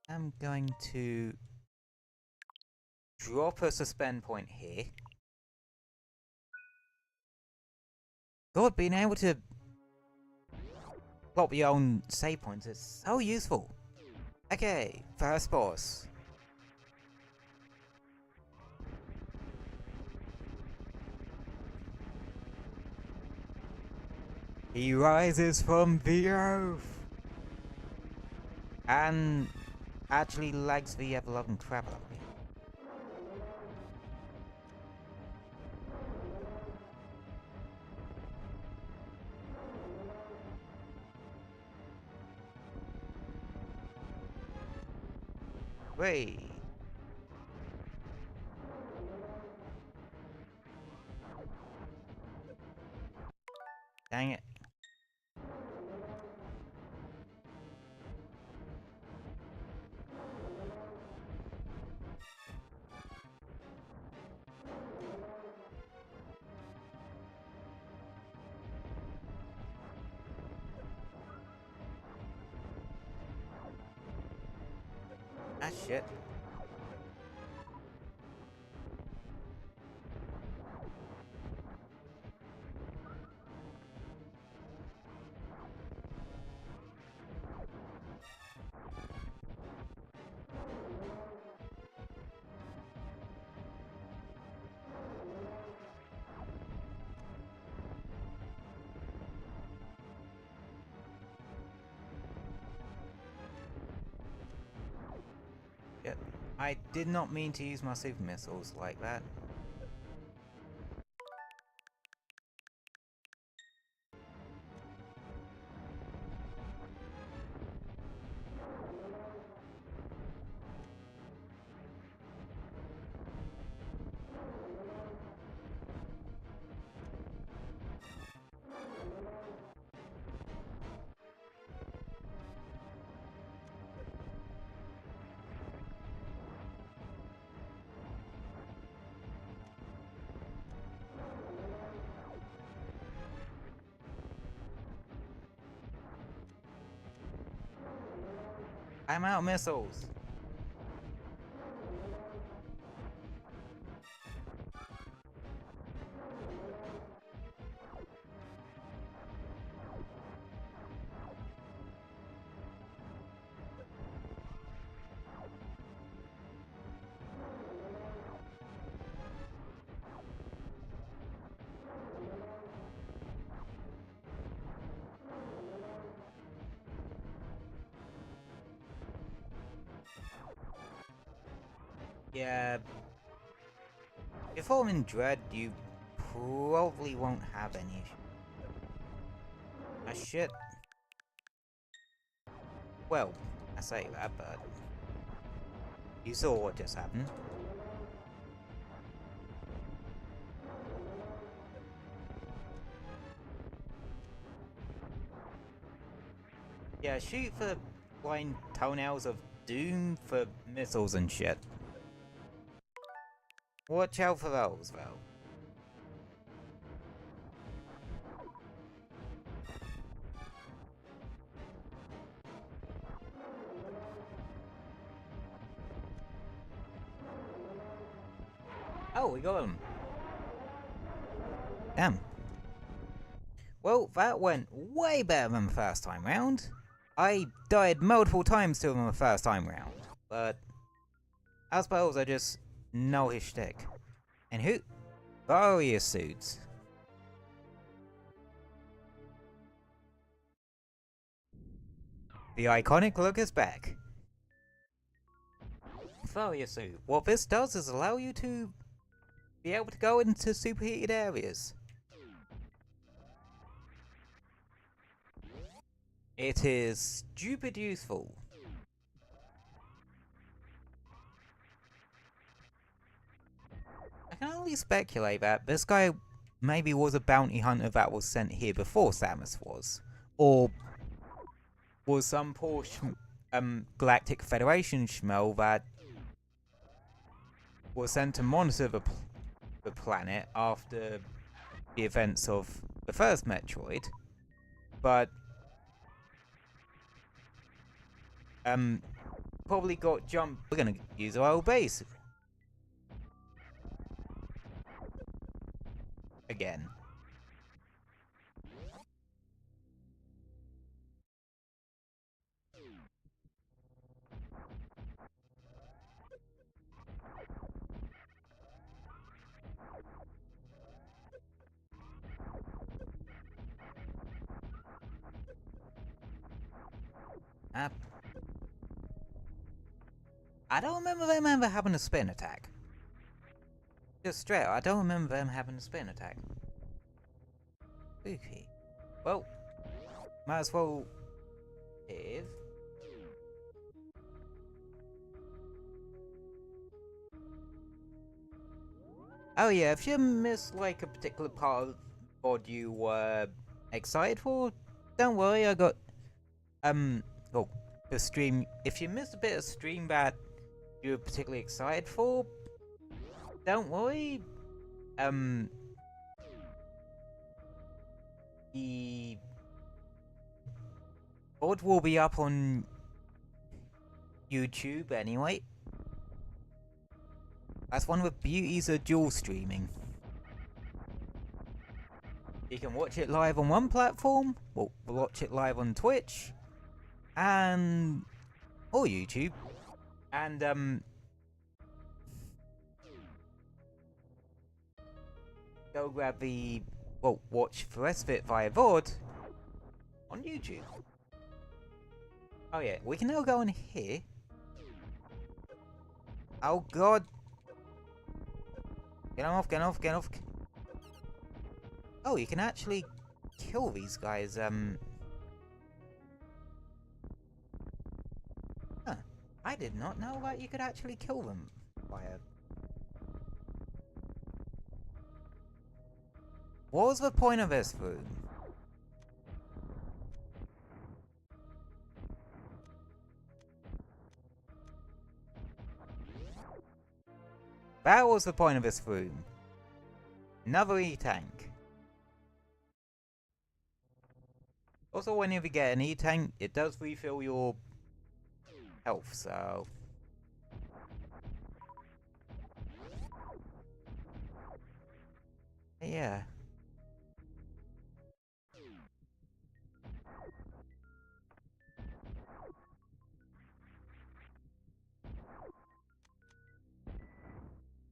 I'm going to drop a suspend point here. God, being able to plot your own save points is so useful. Okay, first boss. He rises from the earth and actually likes the ever-loving crap out of me. Wait. Dang it. Ah, shit. Shit. I did not mean to use my super missiles like that. I'm out of missiles. Yeah. If I'm in Dread, you probably won't have any issue. Ah, shit. Well, I say that, but you saw what just happened. Yeah, shoot for the blind toenails of doom for missiles and shit. Watch out for those, though. Oh, we got him. Damn. Well, that went way better than the first time round. I died multiple times to him the first time round, but I suppose I just know his shtick. And who are your suits? The iconic look is back. Warrior suit. What this does is allow you to be able to go into superheated areas. It is stupid useful. I can only speculate that this guy maybe was a bounty hunter that was sent here before Samus was. Or was some poor Galactic Federation schmo that was sent to monitor the planet after the events of the first Metroid. But probably got jumped. We're gonna use our old base again. I don't remember them ever having a spin attack. Just straight, I don't remember them having a spin attack. Spooky. Well, might as well live. Oh yeah, if you missed like a particular part of what you were excited for, don't worry, I got oh, the stream. If you missed a bit of stream that you were particularly excited for, don't worry. The VOD will be up on YouTube anyway. That's one of the beauties of dual streaming. You can watch it live on one platform, we'll watch it live on Twitch, and or YouTube, and go grab the watch the rest of it via VOD on YouTube. Oh yeah, we can now go in here. Oh god. Get off, get off, get off. Oh, you can actually kill these guys, Huh. I did not know that you could actually kill them via... What was the point of this room? That was the point of this room. Another E-tank. Also, whenever you get an E-tank, it does refill your health, so... Yeah.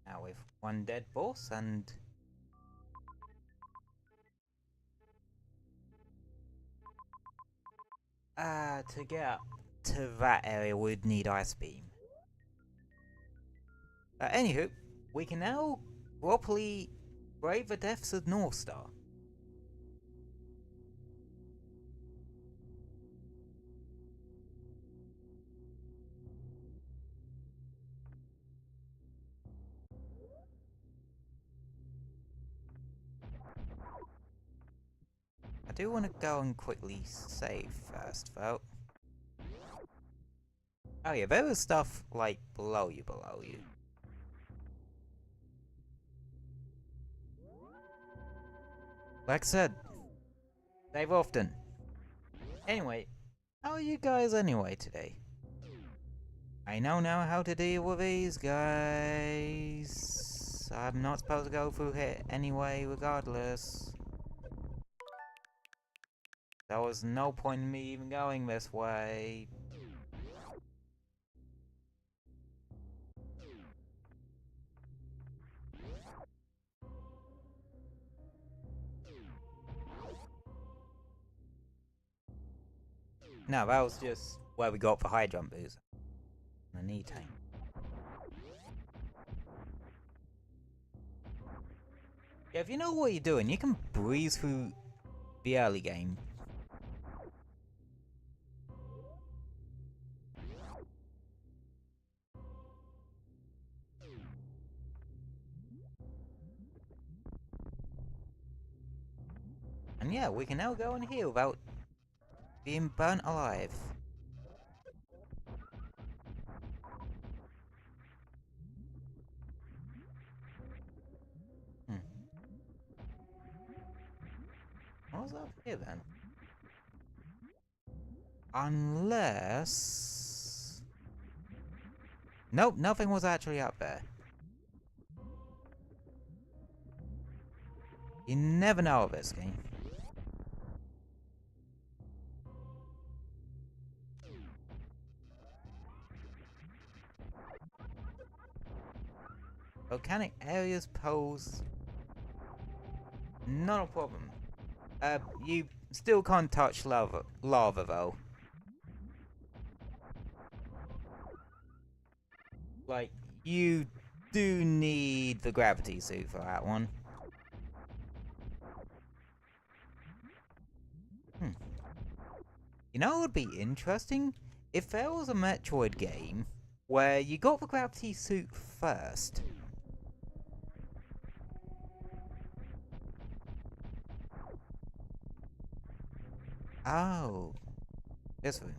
Now with one dead boss and... to get to that area we'd need Ice Beam. Anywho, we can now properly brave the depths of North Star. I do want to go and quickly save first, though. Oh yeah, there was stuff like below you. Like I said, save often. Anyway, how are you guys anyway today? I know now how to deal with these guys. I'm not supposed to go through here anyway, regardless. There was no point in me even going this way. No, that was just where we got the high jump boost. The knee tank. Yeah, if you know what you're doing, you can breeze through the early game. And yeah, we can now go in here without being burnt alive. What was up here then? Unless... Nope, nothing was actually up there. You never know of this game. Volcanic areas pose not a problem. You still can't touch lava though. Like, you do need the gravity suit for that one. You know what would be interesting? If there was a Metroid game where you got the gravity suit first. Oh. This one.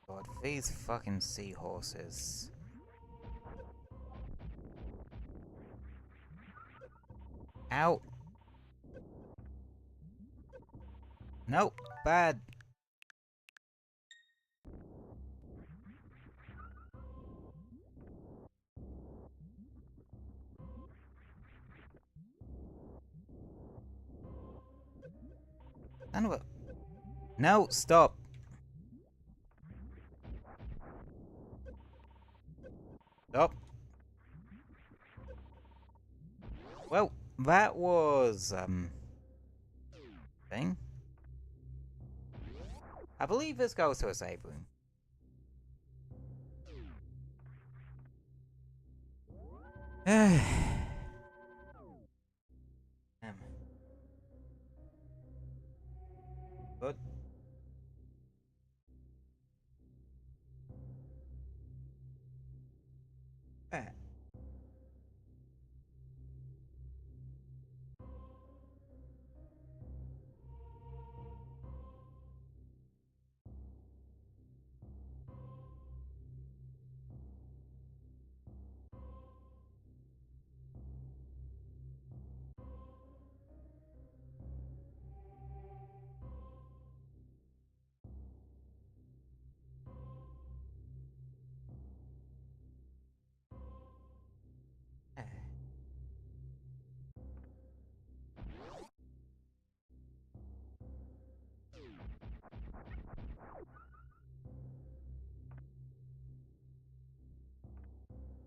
God, these fucking seahorses. Ow. Nope, bad. And what? No, stop. Stop. Well, that was, thing. I believe this goes to a save room. Good.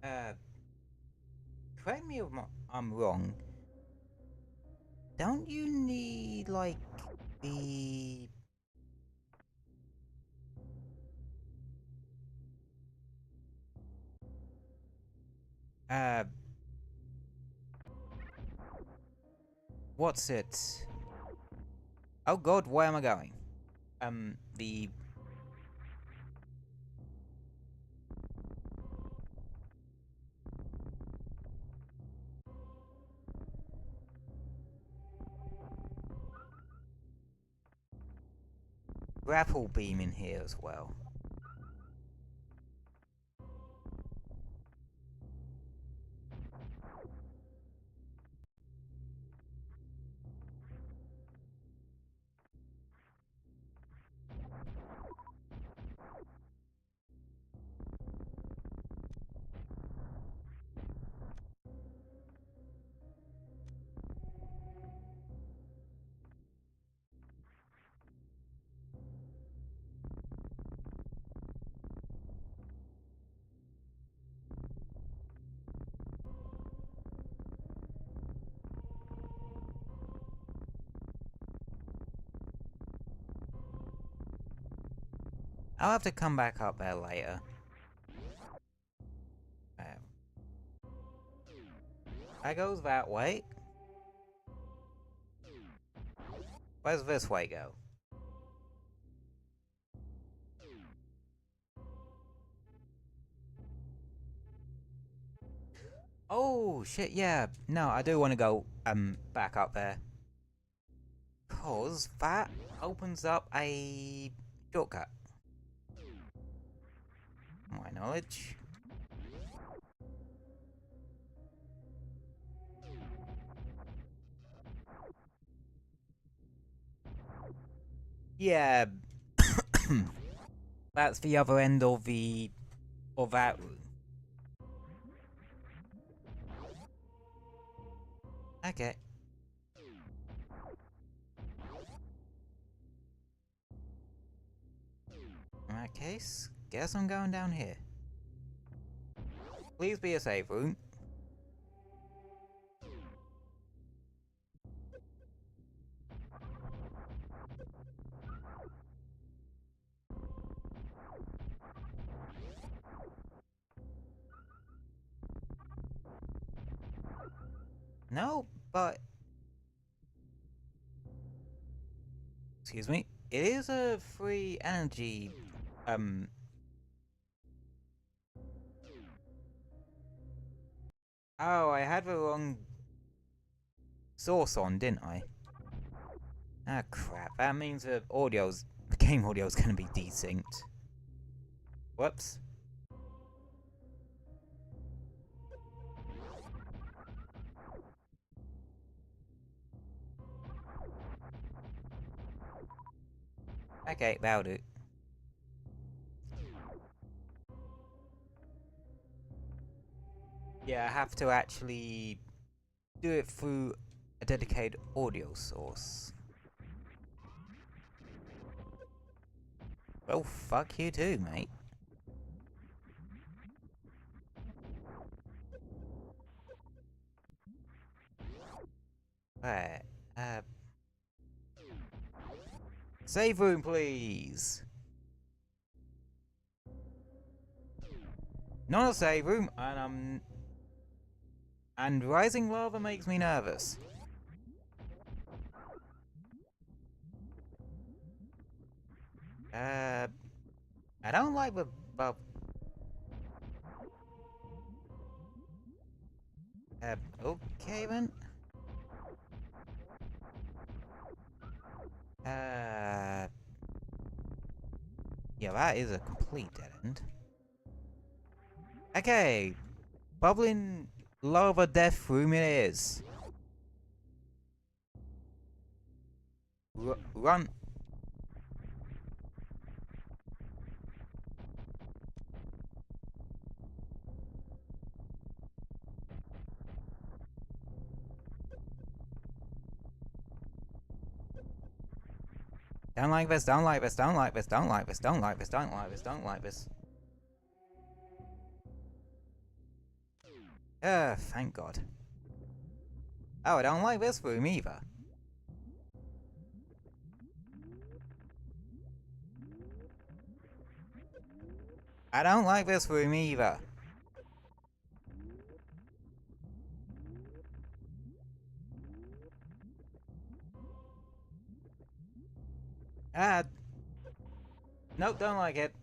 Uh, Correct me if I'm wrong. Don't you need, like, the... What's it? Oh god, where am I going? The... grapple beam in here as well. I'll have to come back up there later. That goes that way. Where's this way go? Oh shit, yeah. No, I do want to go back up there. Cause that opens up a shortcut. My knowledge. Yeah. That's the other end of that room. Okay. In that case, guess I'm going down here. Please be a safe room. No, but... Excuse me. It is a free energy, Oh, I had the wrong source on, didn't I? Ah, crap. That means the game audio's gonna be desynced. Whoops. Okay, that'll do. Yeah, I have to actually do it through a dedicated audio source. Well, fuck you too, mate. Right, save room, please. Not a save room, and rising lava makes me nervous. I don't like the okay then. Yeah, that is a complete dead end. Okay, bubbling lava death room it is. Run. Don't like this, don't like this, don't like this, don't like this, don't like this, don't like this, don't like this. Thank God. Oh, I don't like this room either. I don't like this room either. Nope, don't like it.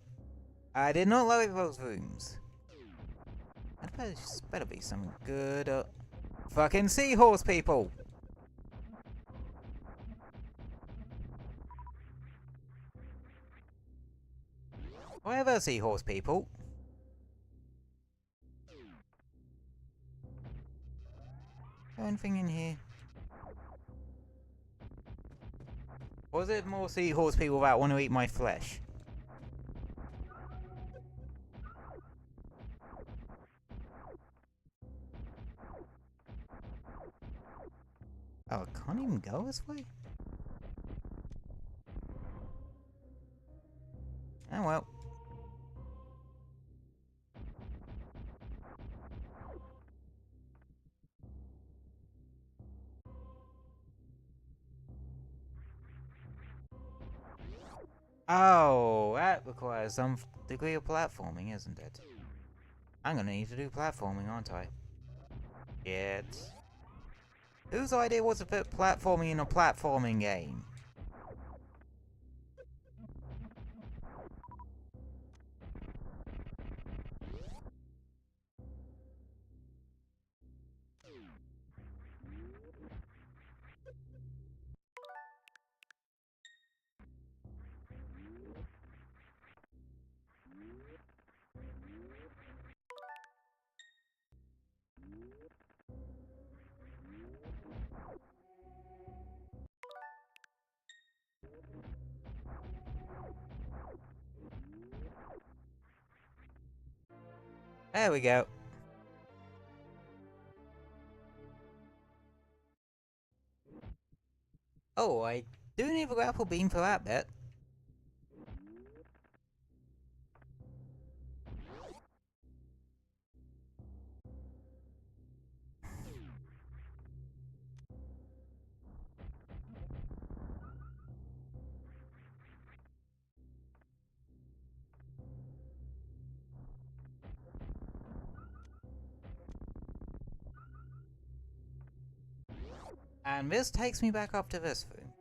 I did not like those rooms. This better be something good. Fucking seahorse people! Whatever, seahorse people. Is there anything in here? Or is it more seahorse people that want to eat my flesh? Oh, I can't even go this way? Oh well. Oh, that requires some degree of platforming, isn't it? I'm gonna need to do platforming, aren't I? Shit. Whose idea was to put platforming in a platforming game? There we go. Oh, I do need a grapple beam for that bit. And this takes me back up to this room.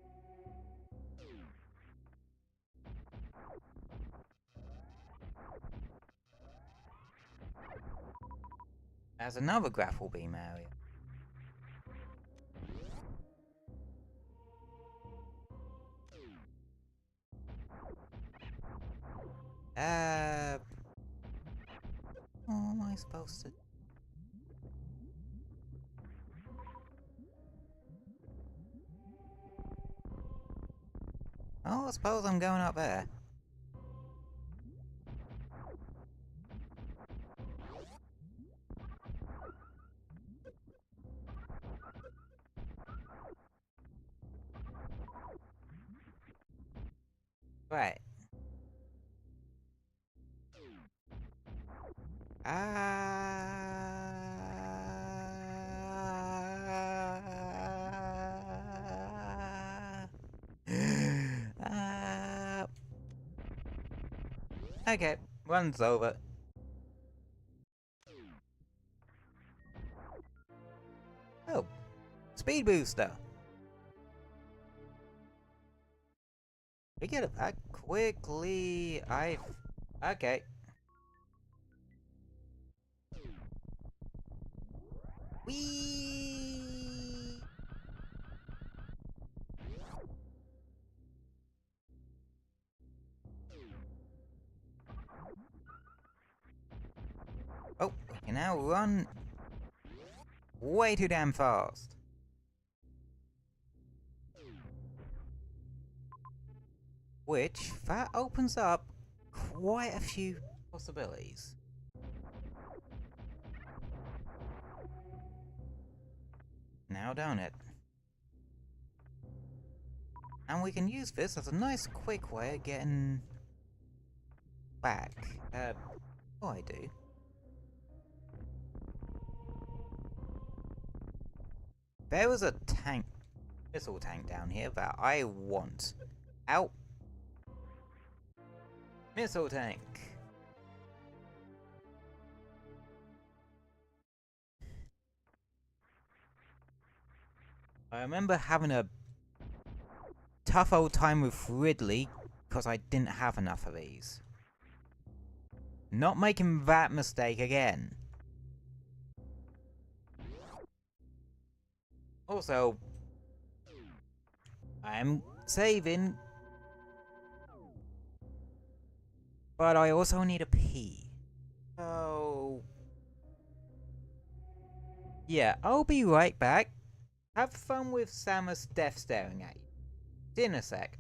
There's another grapple beam area. What am I supposed to... Oh, I suppose I'm going up there. Right. Okay, run's over. Oh, speed booster. We get it back quickly. Okay. Whee! Oh, we can now run way too damn fast. Which, that opens up quite a few possibilities. Now don't it? And we can use this as a nice quick way of getting back. Oh, I do. There was a tank, missile tank down here that I want. Out. Missile tank. I remember having a tough old time with Ridley because I didn't have enough of these. Not making that mistake again. Also, I am saving, but I also need a pee. So, yeah, I'll be right back. Have fun with Samus death staring at you. See you in a sec.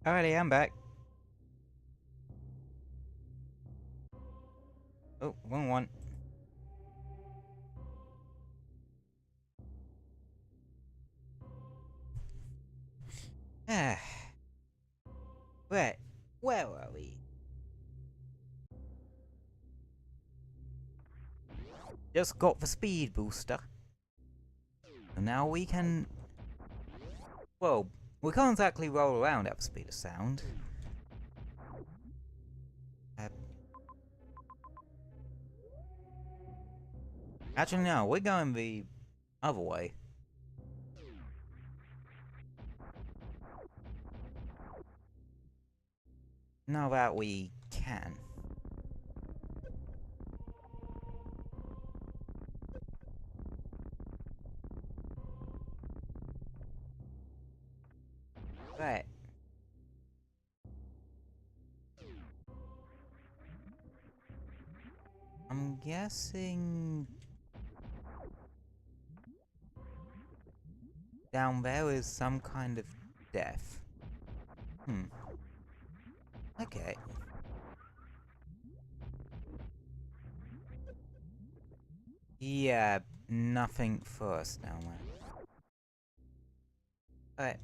Alrighty, I'm back. Oh, wrong one. Ah. Right, where are we? Just got the speed booster. And now we can... Well, we can't exactly roll around at the speed of sound. Actually, no, we're going the other way. Now that we can. Right. I'm guessing... down there is some kind of death. Okay. Yeah, nothing for us now, man. Alright.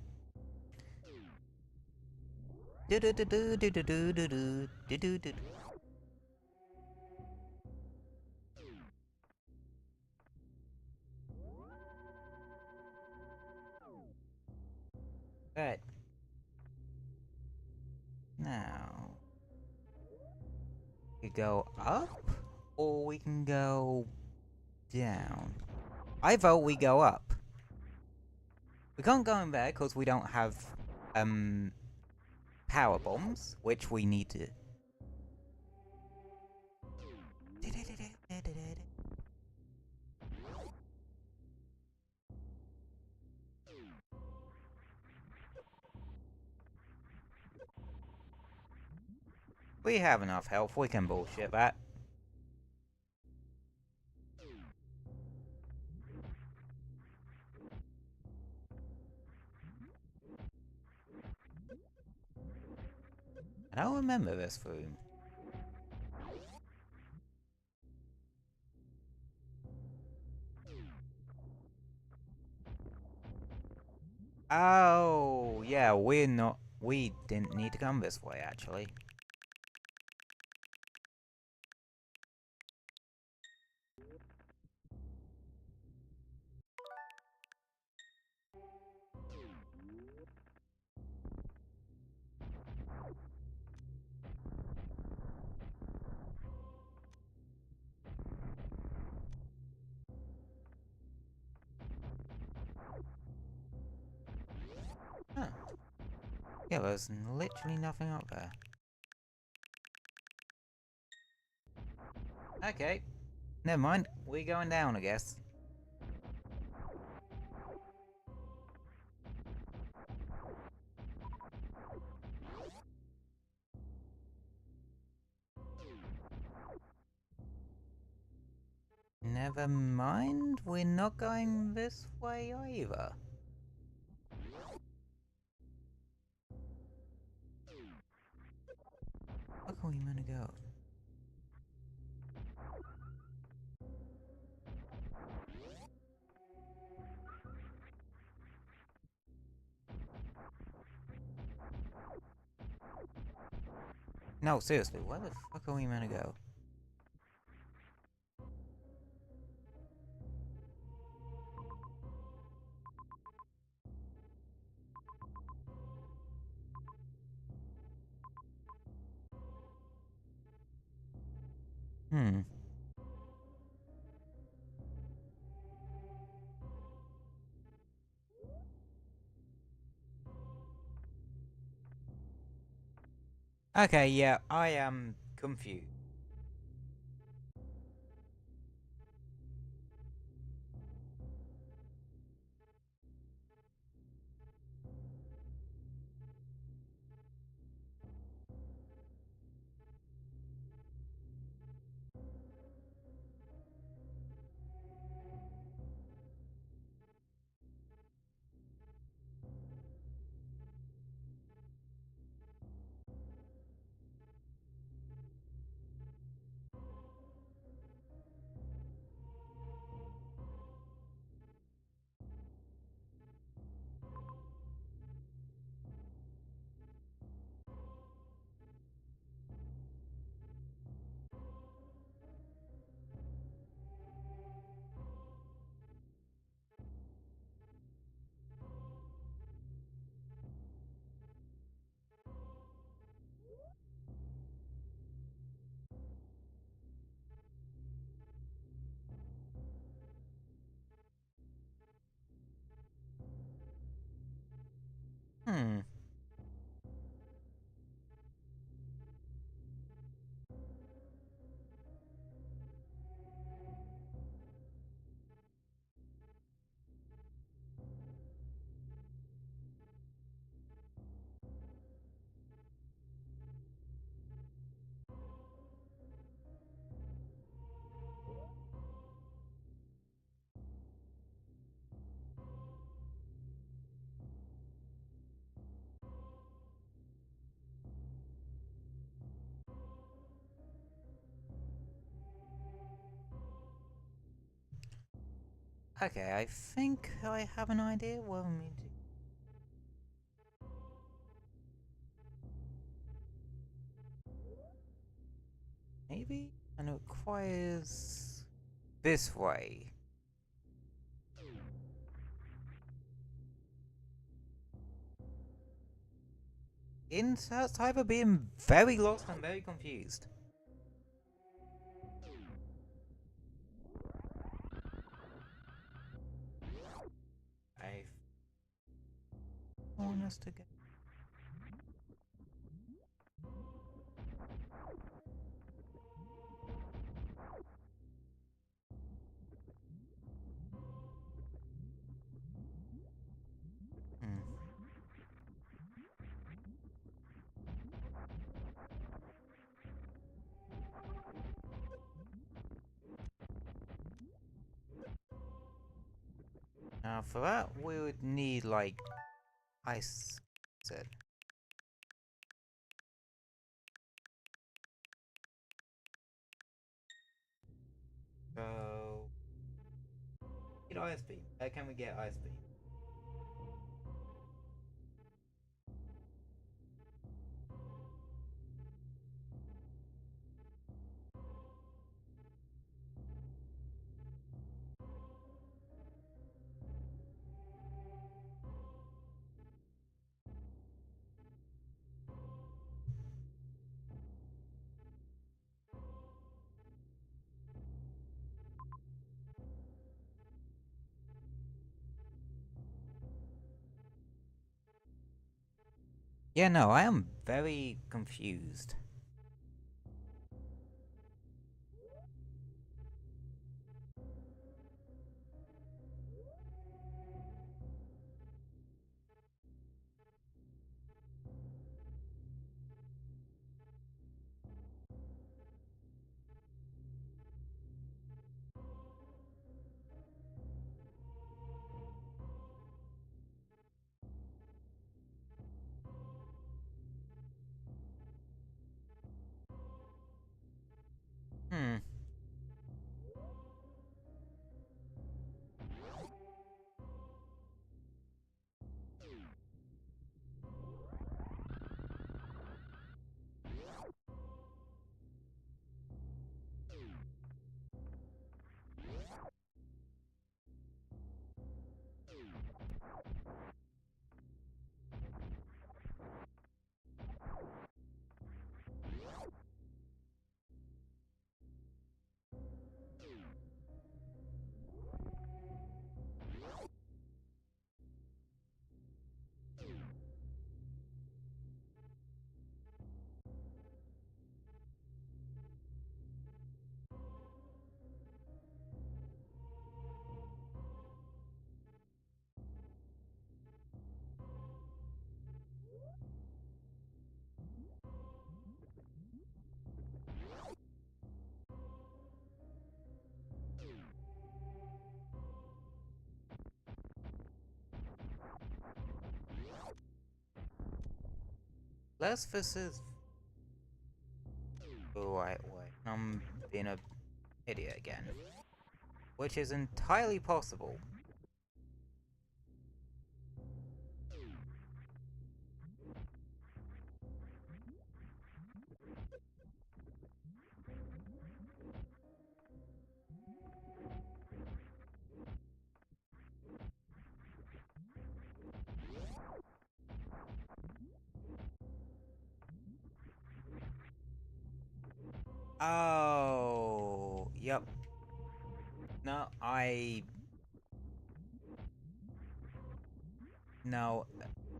Do do do do do do do do do do do do. Alright. Now we go up, or we can go down. I vote we go up. We can't go in there because we don't have power bombs, which we need to. We have enough health, we can bullshit that. I don't remember this room. Oh, yeah, we didn't need to come this way, actually. Huh. Yeah, there's literally nothing up there. Okay. Never mind. We're going down, I guess. Never mind. We're not going this way either. Where are we gonna go? No, seriously, where the fuck are we gonna go? Hmm. Okay, yeah, I am confused. Okay, I think I have an idea what I mean to. Maybe? And it requires this way. Inserts either being very lost and very confused. I want us to get. Hmm. Now for that we would need like ice set. So get ice beam. Where can we get ice beam? Yeah, no, I am very confused. Hmm. Let's this is the right way. I'm being a idiot again. Which is entirely possible. Oh, yep. No, know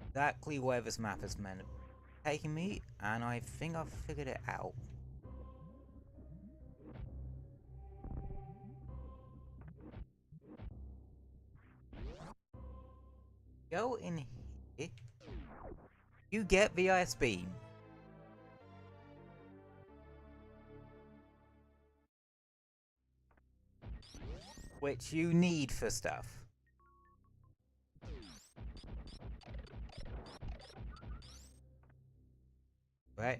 exactly where this map is meant to taking me, and I think I've figured it out. Go in here. You get the ice beam. Which you need for stuff. Right?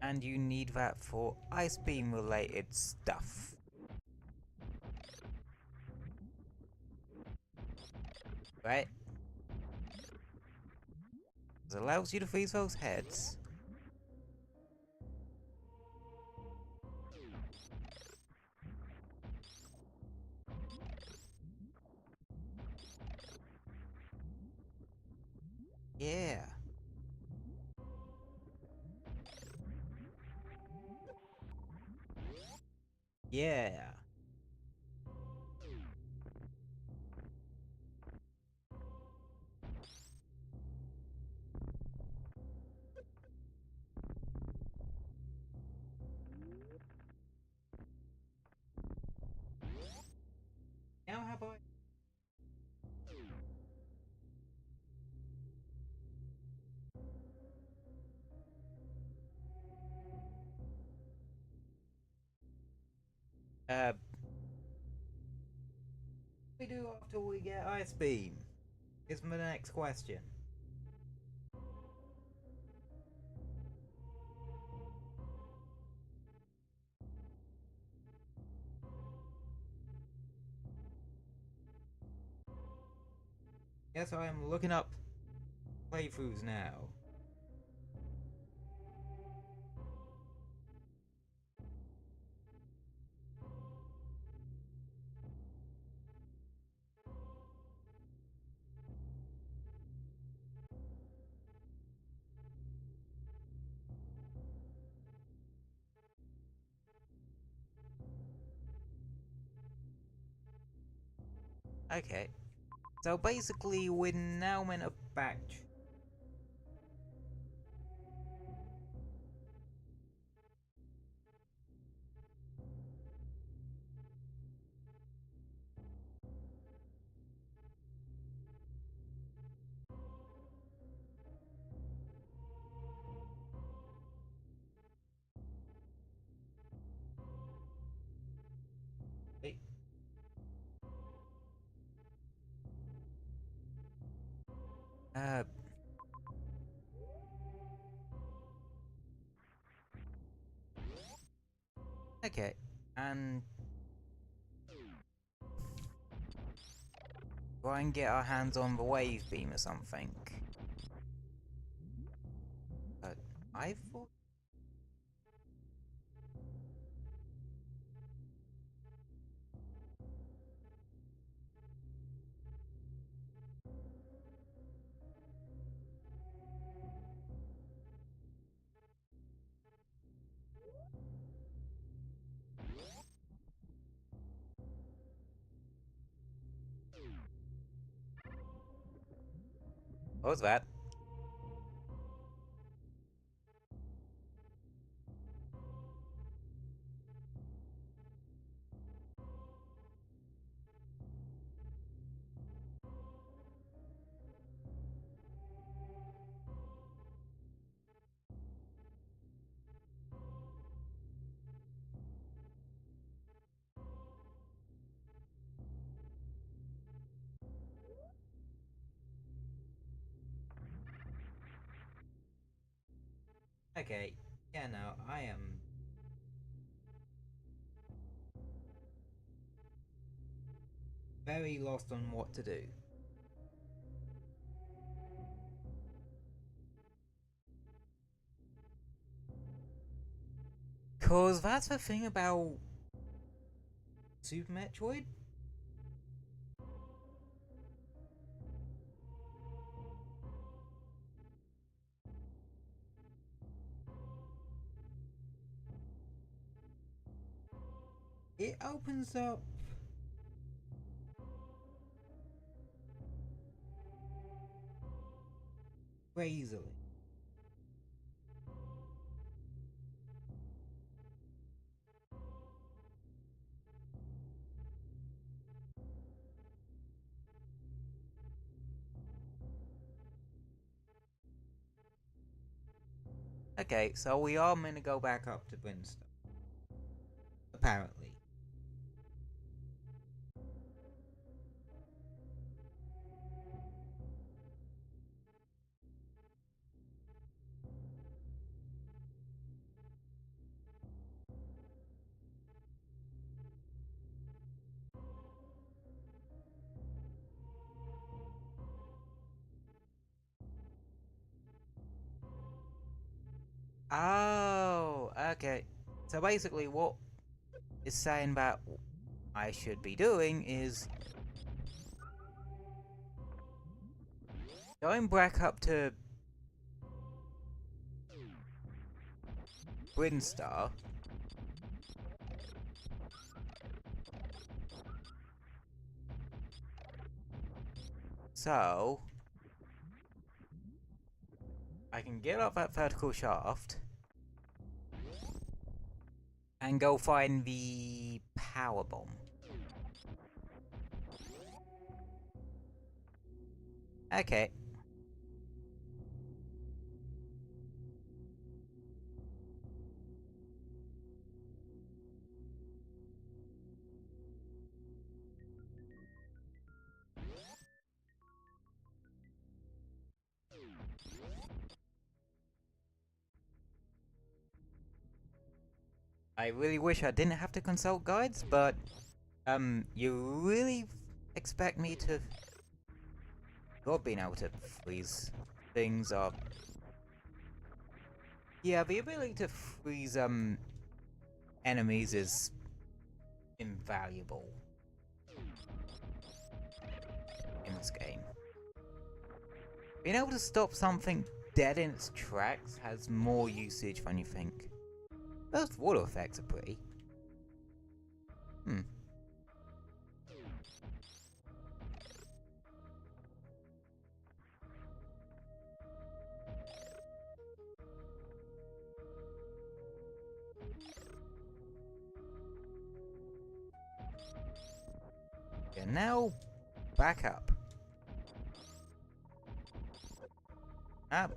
And you need that for ice beam related stuff. Right? It allows you to freeze those heads. Yeah. Yeah. Now have I... we do after we get ice beam? Is my next question. Yes, I am looking up playthroughs now. Okay. So basically, we're now meant to back. Uh. Okay. And try and get our hands on the wave beam or something. I thought... What was that? Okay. Yeah, no, I am very lost on what to do. Cause that's the thing about Super Metroid. It opens up crazily. Okay, so we are meant to go back up to Brimstone. Apparently. Oh, okay. So basically what it's saying that I should be doing is going back up to Brinstar. So I can get up that vertical shaft and go find the power bomb. Okay. I really wish I didn't have to consult guides, but you really expect me to not being able to freeze things up? Yeah, the ability to freeze enemies is invaluable in this game. Being able to stop something dead in its tracks has more usage than you think. Those water effects are pretty. And now, back up. Up.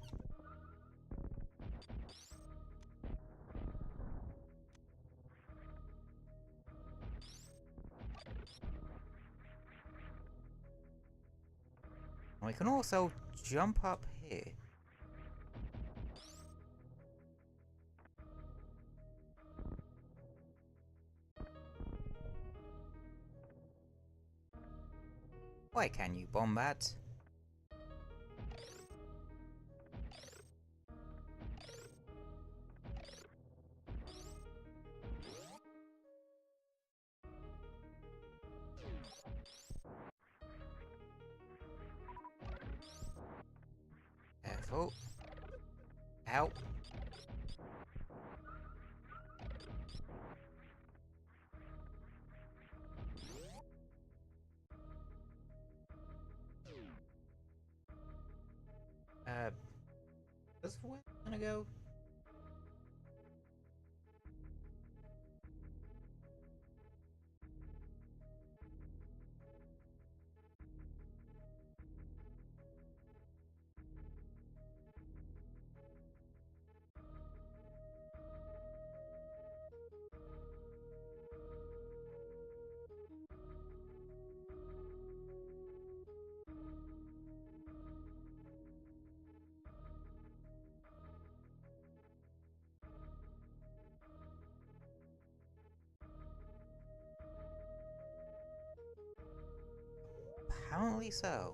We can also jump up here. Why can you bomb that? Careful. Ow. This way I'm gonna go. Apparently so.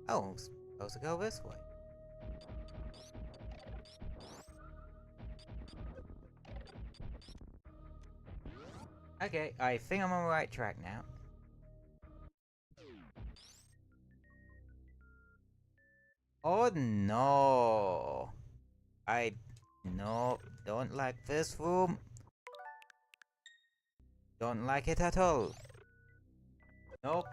Oh, I'm supposed to go this way. Okay, I think I'm on the right track now. Oh no! No, don't like this room. Don't like it at all. Nope.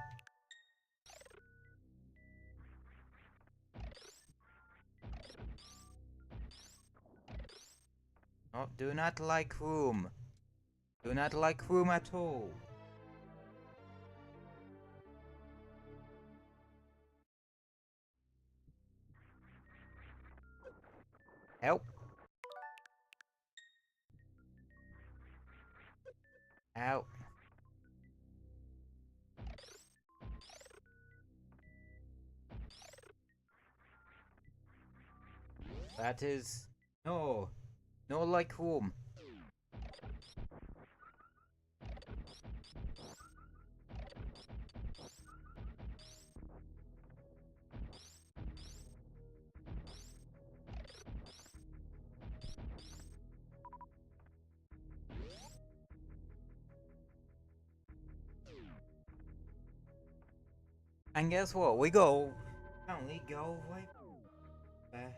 Nope, do not like room. Do not like room at all. Help. Ow. That is... No. No like room. And guess what? We go. Only go right there.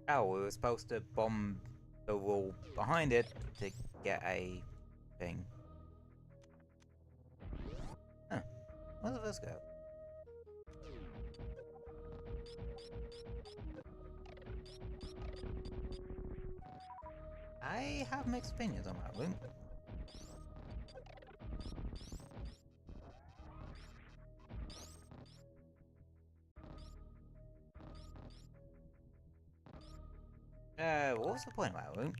Oh, we were supposed to bomb the wall behind it to get a thing. Huh. Where does this go? I have mixed opinions on that one. What's the point of that room?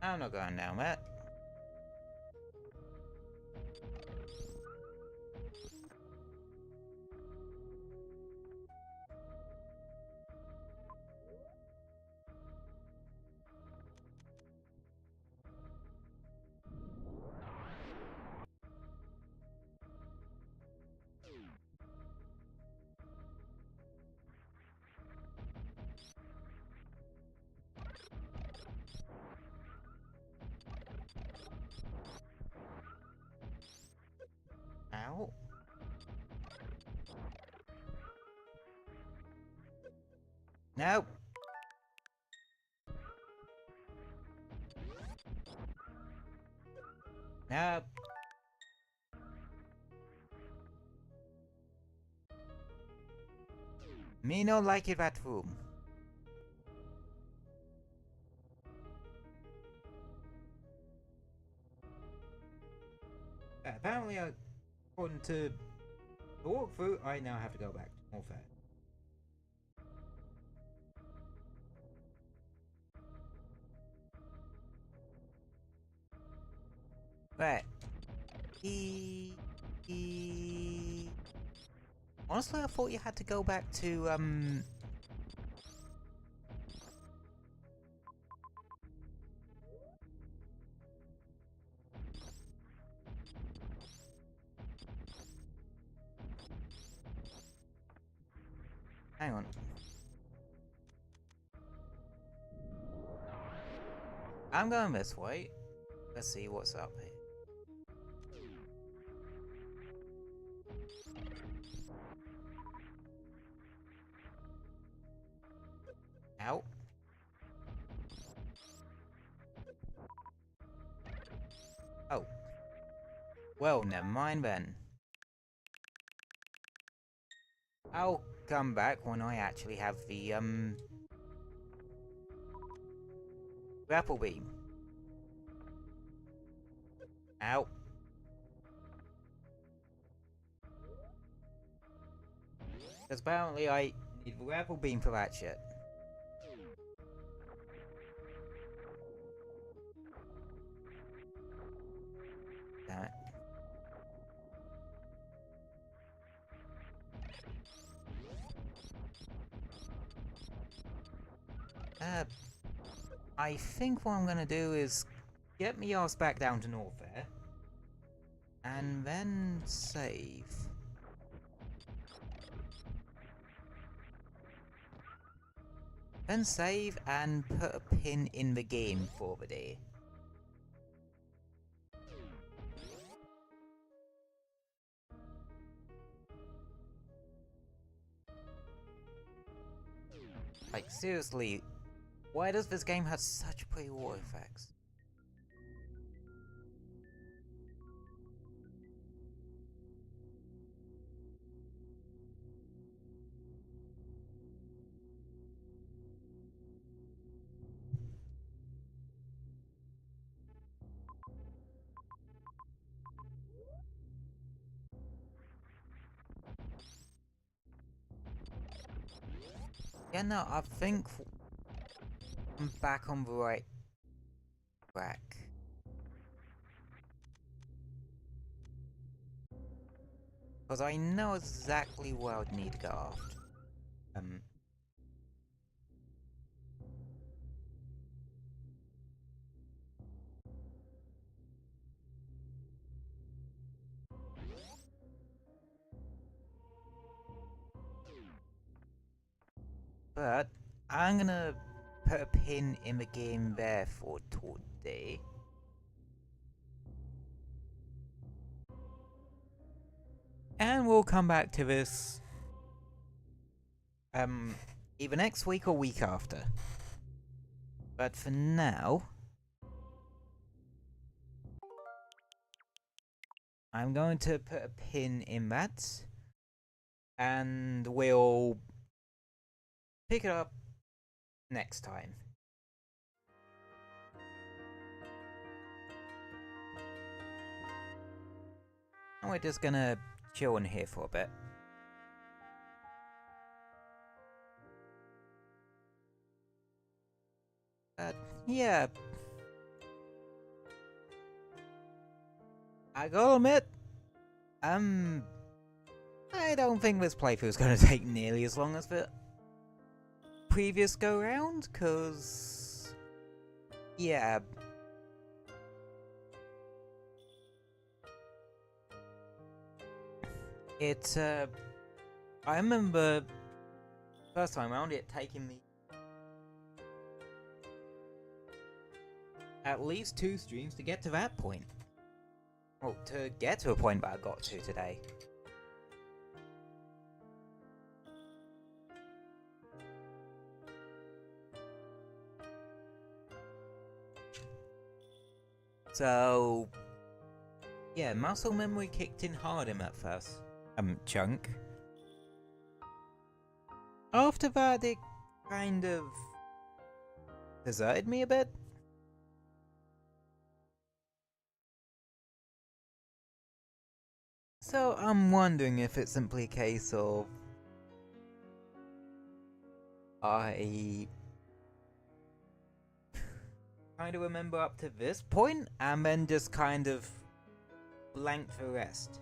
I'm not going down that. Ow. Nope. Nope. Me no like it that room. Apparently, according to the walkthrough, I now have to go back to Warfare. Right. Honestly, I thought you had to go back to, hang on. I'm going this way. Let's see what's up here. Ow. Oh. Well, never mind then. I'll come back when I actually have the, grapple beam. Ow. Because apparently I need the grapple beam for that shit. Damn it. I think what I'm gonna do is get me ass back down to Norfair and then save. Then save and put a pin in the game for the day. Like, seriously, why does this game have such pretty water effects? Yeah, no, I think I'm back on the right track. Because I know exactly where I would need to go after. But I'm gonna put a pin in the game there for today. And we'll come back to this either next week or week after. But for now, I'm going to put a pin in that, and we'll pick it up next time. And we're just gonna chill in here for a bit. But yeah, I gotta admit, I don't think this playthrough is gonna take nearly as long as the previous go round, cause yeah. I remember first time around it taking me at least 2 streams to get to that point. Well, to get to a point that I got to today. So yeah, muscle memory kicked in hard in that first chunk. After that, it kind of deserted me a bit. So I'm wondering if it's simply a case of I kind of remember up to this point and then just kind of blank the rest.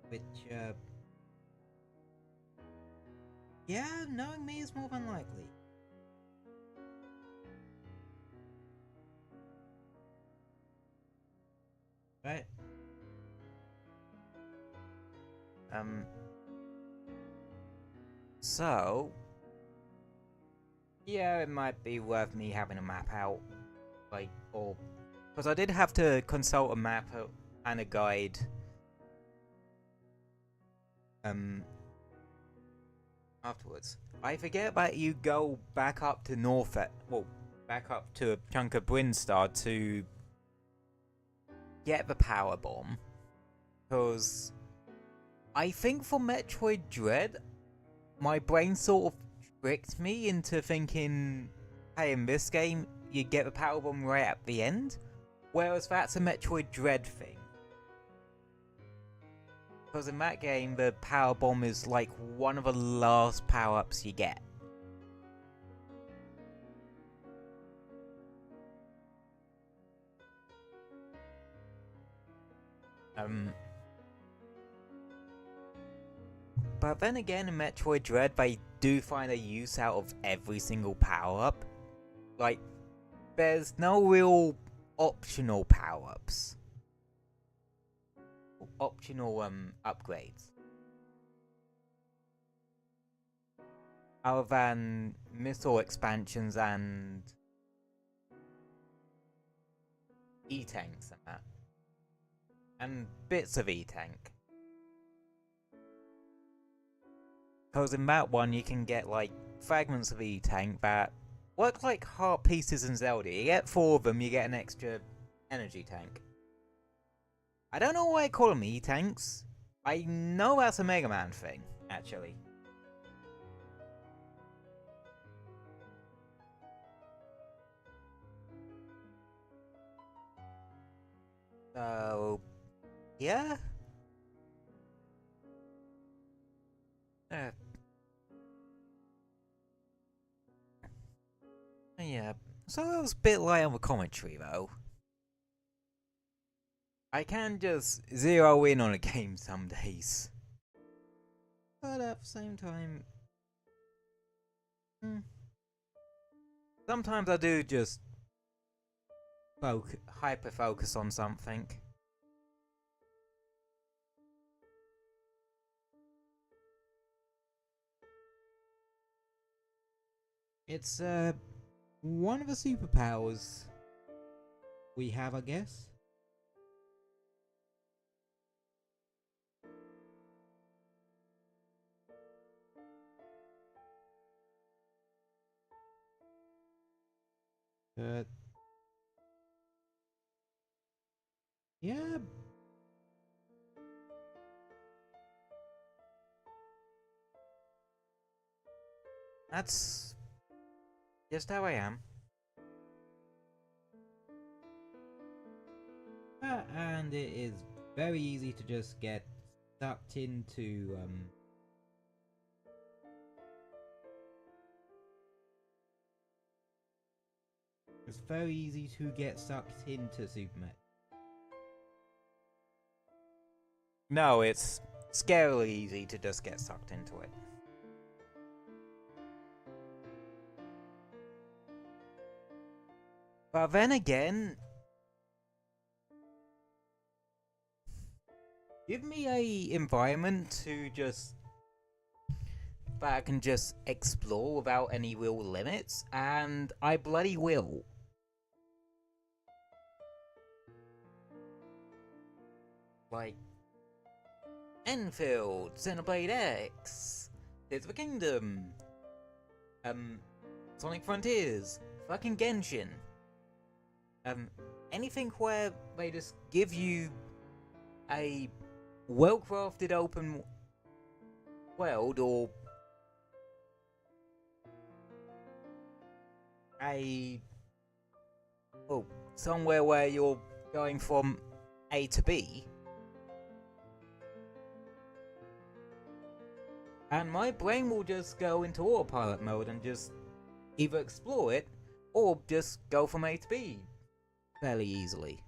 Which, yeah, knowing me is more than likely. Right. So yeah, it might be worth me having a map out, like, or because I did have to consult a map and a guide afterwards. I forget that you go back up to back up to a chunk of Brinstar to get the power bomb, because I think for Metroid Dread, my brain sort of tricked me into thinking, hey, in this game, you get the power bomb right at the end, whereas that's a Metroid Dread thing. Because in that game, the power bomb is like one of the last power-ups you get. But then again, in Metroid Dread, they do find a use out of every single power-up. Like, there's no real optional power-ups. Optional upgrades. Other than missile expansions and E-tanks and that. And bits of E-tank. Because in that one you can get like fragments of E-tank that work like heart pieces in Zelda. You get 4 of them, you get an extra energy tank. I don't know why I call them E-tanks. I know that's a Mega Man thing, actually. So, yeah. Yeah. So it was a bit light on the commentary, though. I can just zero in on a game some days. But at the same time... Sometimes I do just hyper focus on something. It's one of the superpowers we have, I guess. Yeah. That's just how I am. And it is very easy to just get sucked into it's very easy to get sucked into Super Metroid. No, it's scarily easy to just get sucked into it. But then again, give me a environment to just that I can just explore without any real limits, and I bloody will. Like Enfield, Xenoblade X, Tears of the Kingdom, Sonic Frontiers, fucking Genshin. Anything where they just give you a well-crafted open world, or somewhere where you're going from A to B. And my brain will just go into autopilot mode and just either explore it or just go from A to B fairly easily.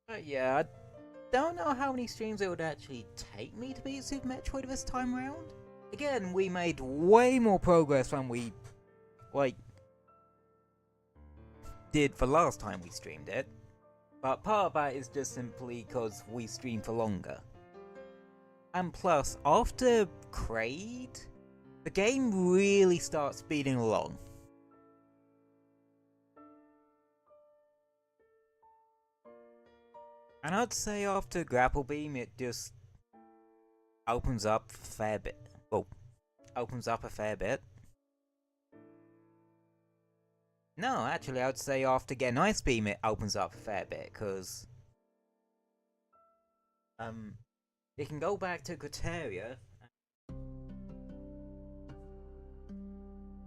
But yeah, I don't know how many streams it would actually take me to beat Super Metroid this time around. Again, we made way more progress than we, did the last time we streamed it. But part of that is just simply because we stream for longer. And plus, after Kraid, the game really starts speeding along. And I'd say after Grapple Beam, it just opens up a fair bit. Well, opens up a fair bit. No, actually, I would say after Get Ice Beam, it opens up a fair bit, because you can go back to Criteria,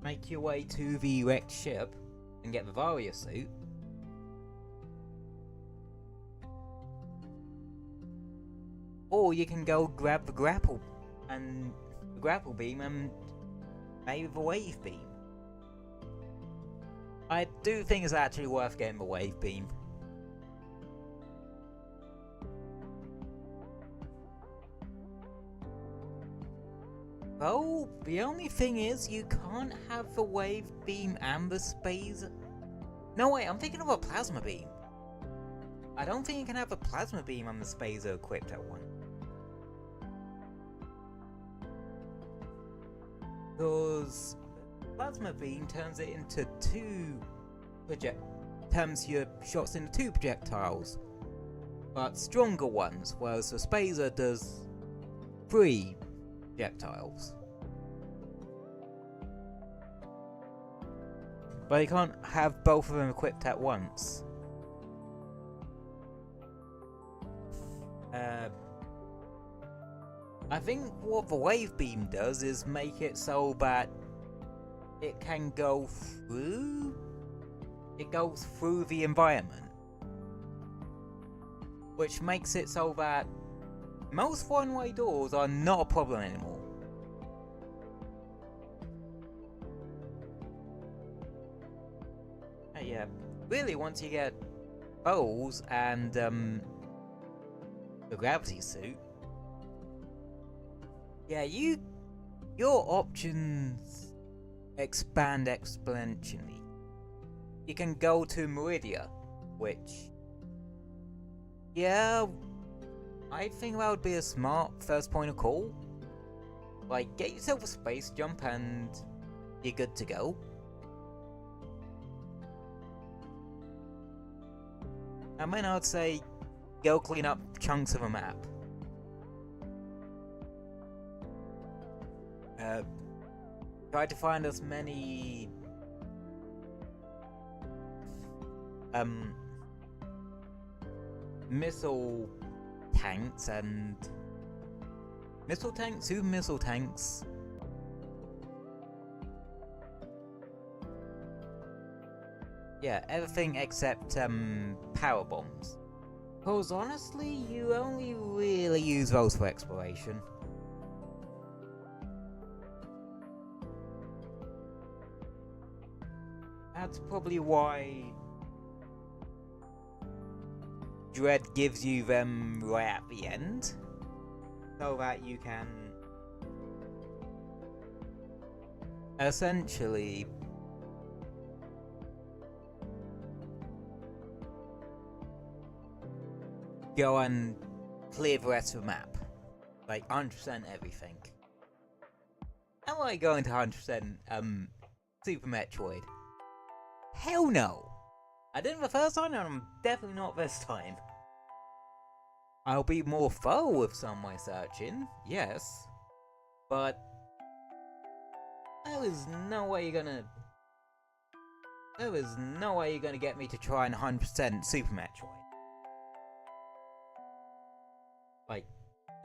make your way to the wrecked ship, and get the Varia suit. Or you can go grab the grapple beam and maybe the wave beam. I do think it's actually worth getting the wave beam. Oh, the only thing is you can't have the wave beam and the space. No, wait, I'm thinking of a plasma beam. I don't think you can have a plasma beam and the spacer equipped at once. Because plasma beam turns it into turns your shots into 2 projectiles, but stronger ones, whereas the spacer does 3 projectiles. But you can't have both of them equipped at once. I think what the wave beam does is make it so that it can go through. It goes through the environment, which makes it so that most one-way doors are not a problem anymore. Yeah, really, once you get bows and the gravity suit, yeah, you your options expand exponentially. You can go to Meridia, which, yeah, I think that would be a smart first point of call. Like, get yourself a space jump and you're good to go. And then I would say, go clean up chunks of a map. Try to find as many missile tanks and missile tanks. Yeah, everything except power bombs. Cause honestly, you only really use those for exploration. That's probably why Dread gives you them right at the end, so that you can essentially go and clear the rest of the map, like 100% everything. Am I going to 100% Super Metroid? Hell no! I did it the first time and I'm definitely not this time. I'll be more thorough with some of my searching, yes, but there is no way you're gonna get me to try and 100% Super Metroid. Like,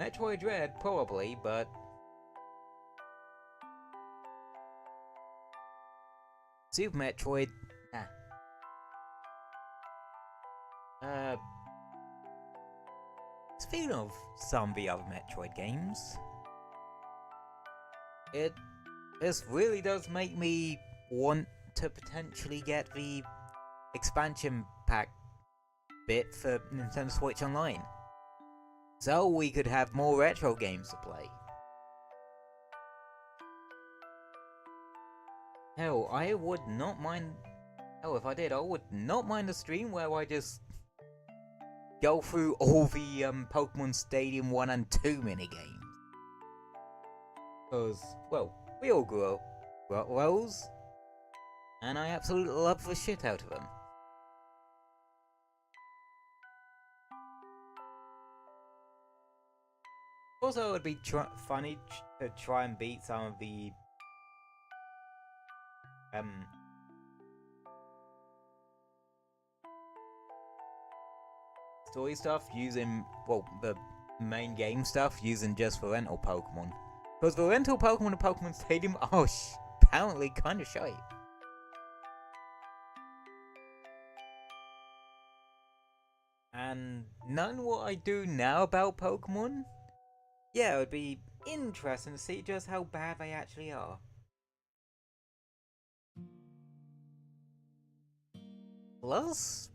Metroid Dread, probably, but Super Metroid, nah. Speaking of some of the other Metroid games, this really does make me want to potentially get the expansion pack bit for Nintendo Switch Online, so we could have more retro games to play. Hell, I would not mind. Hell, if I did, I would not mind a stream where I just go through all the Pokemon Stadium 1 and 2 minigames. Because, well, we all grew up with those, and I absolutely love the shit out of them. Also, it would be funny to try and beat some of the story stuff using, well, the main game stuff using just the rental Pokemon. Because the rental Pokemon in Pokemon Stadium are apparently kind of shy. And knowing what I do now about Pokemon, yeah, it would be interesting to see just how bad they actually are. Plus,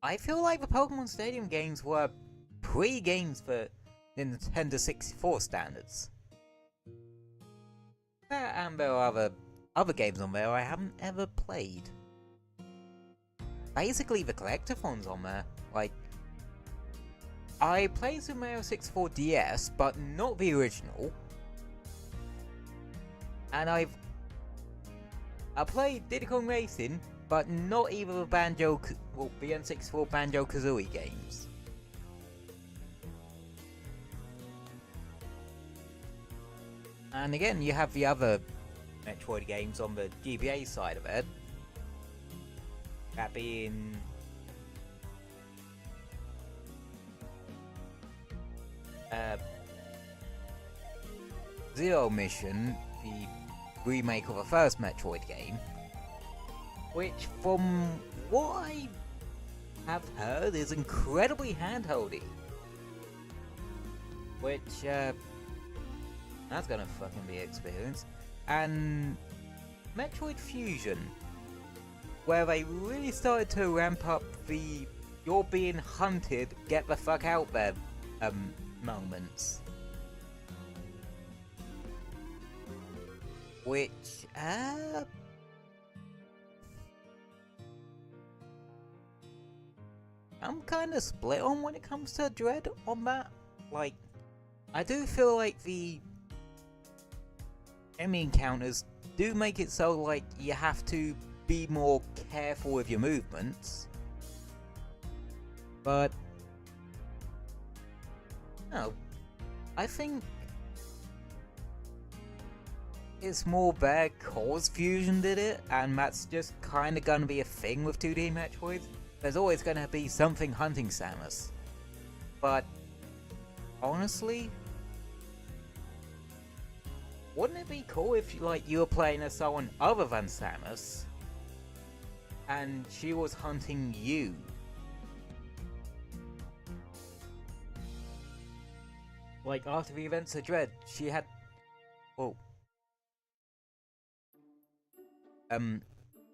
I feel like the Pokemon Stadium games were pre-games for Nintendo 64 standards. And there are other games on there I haven't ever played. Basically, the collectathons on there, like, I played Super Mario 64 DS, but not the original. And I played Diddy Kong Racing, but not even the the N64 Banjo-Kazooie games. And again, you have the other Metroid games on the GBA side of it. That being Zero Mission, the remake of the first Metroid game, which from what I have heard is incredibly handholdy. Which, that's gonna fucking be an experience. And Metroid Fusion, where they really started to ramp up the "you're being hunted, get the fuck out there" moments. which, I'm kind of split on when it comes to Dread on that. Like, I do feel like the enemy encounters do make it so like you have to be more careful with your movements. But no, I think it's more there cause Fusion did it, and that's just kind of gonna be a thing with 2D Metroids. There's always gonna be something hunting Samus. But honestly, wouldn't it be cool if like you were playing as someone other than Samus and she was hunting you? Like after the events of Dread, she had, well,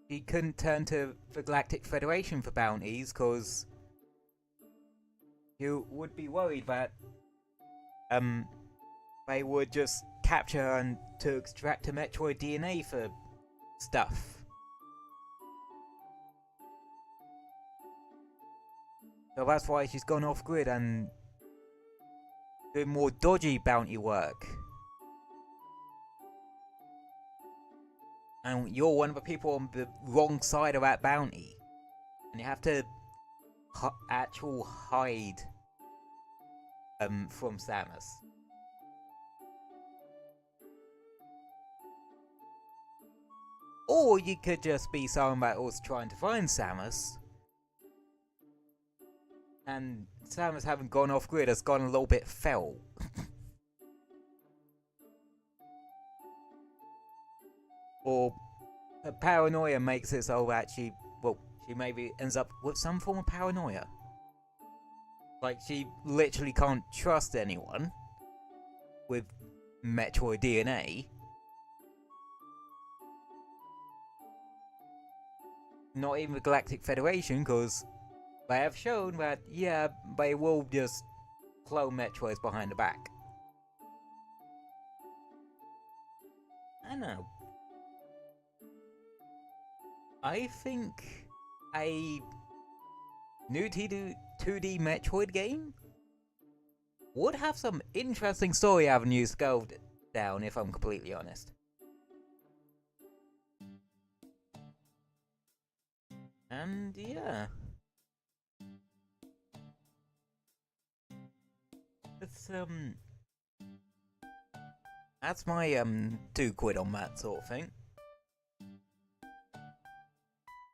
she couldn't turn to the Galactic Federation for bounties because you would be worried that they would just capture her and to extract a Metroid DNA for stuff. So that's why she's gone off grid and doing more dodgy bounty work. And you're one of the people on the wrong side of that bounty. And you have to hide from Samus. Or you could just be someone that was trying to find Samus. And Samus, having gone off grid, has gone a little bit feral. Or her paranoia makes it so that she maybe ends up with some form of paranoia. Like she literally can't trust anyone with Metroid DNA. Not even the Galactic Federation, because they have shown that, yeah, they will just clone Metroids behind the back. I know. I think a new 2D Metroid game would have some interesting story avenues to go down, if I'm completely honest. And yeah, it's that's my £2 on that sort of thing.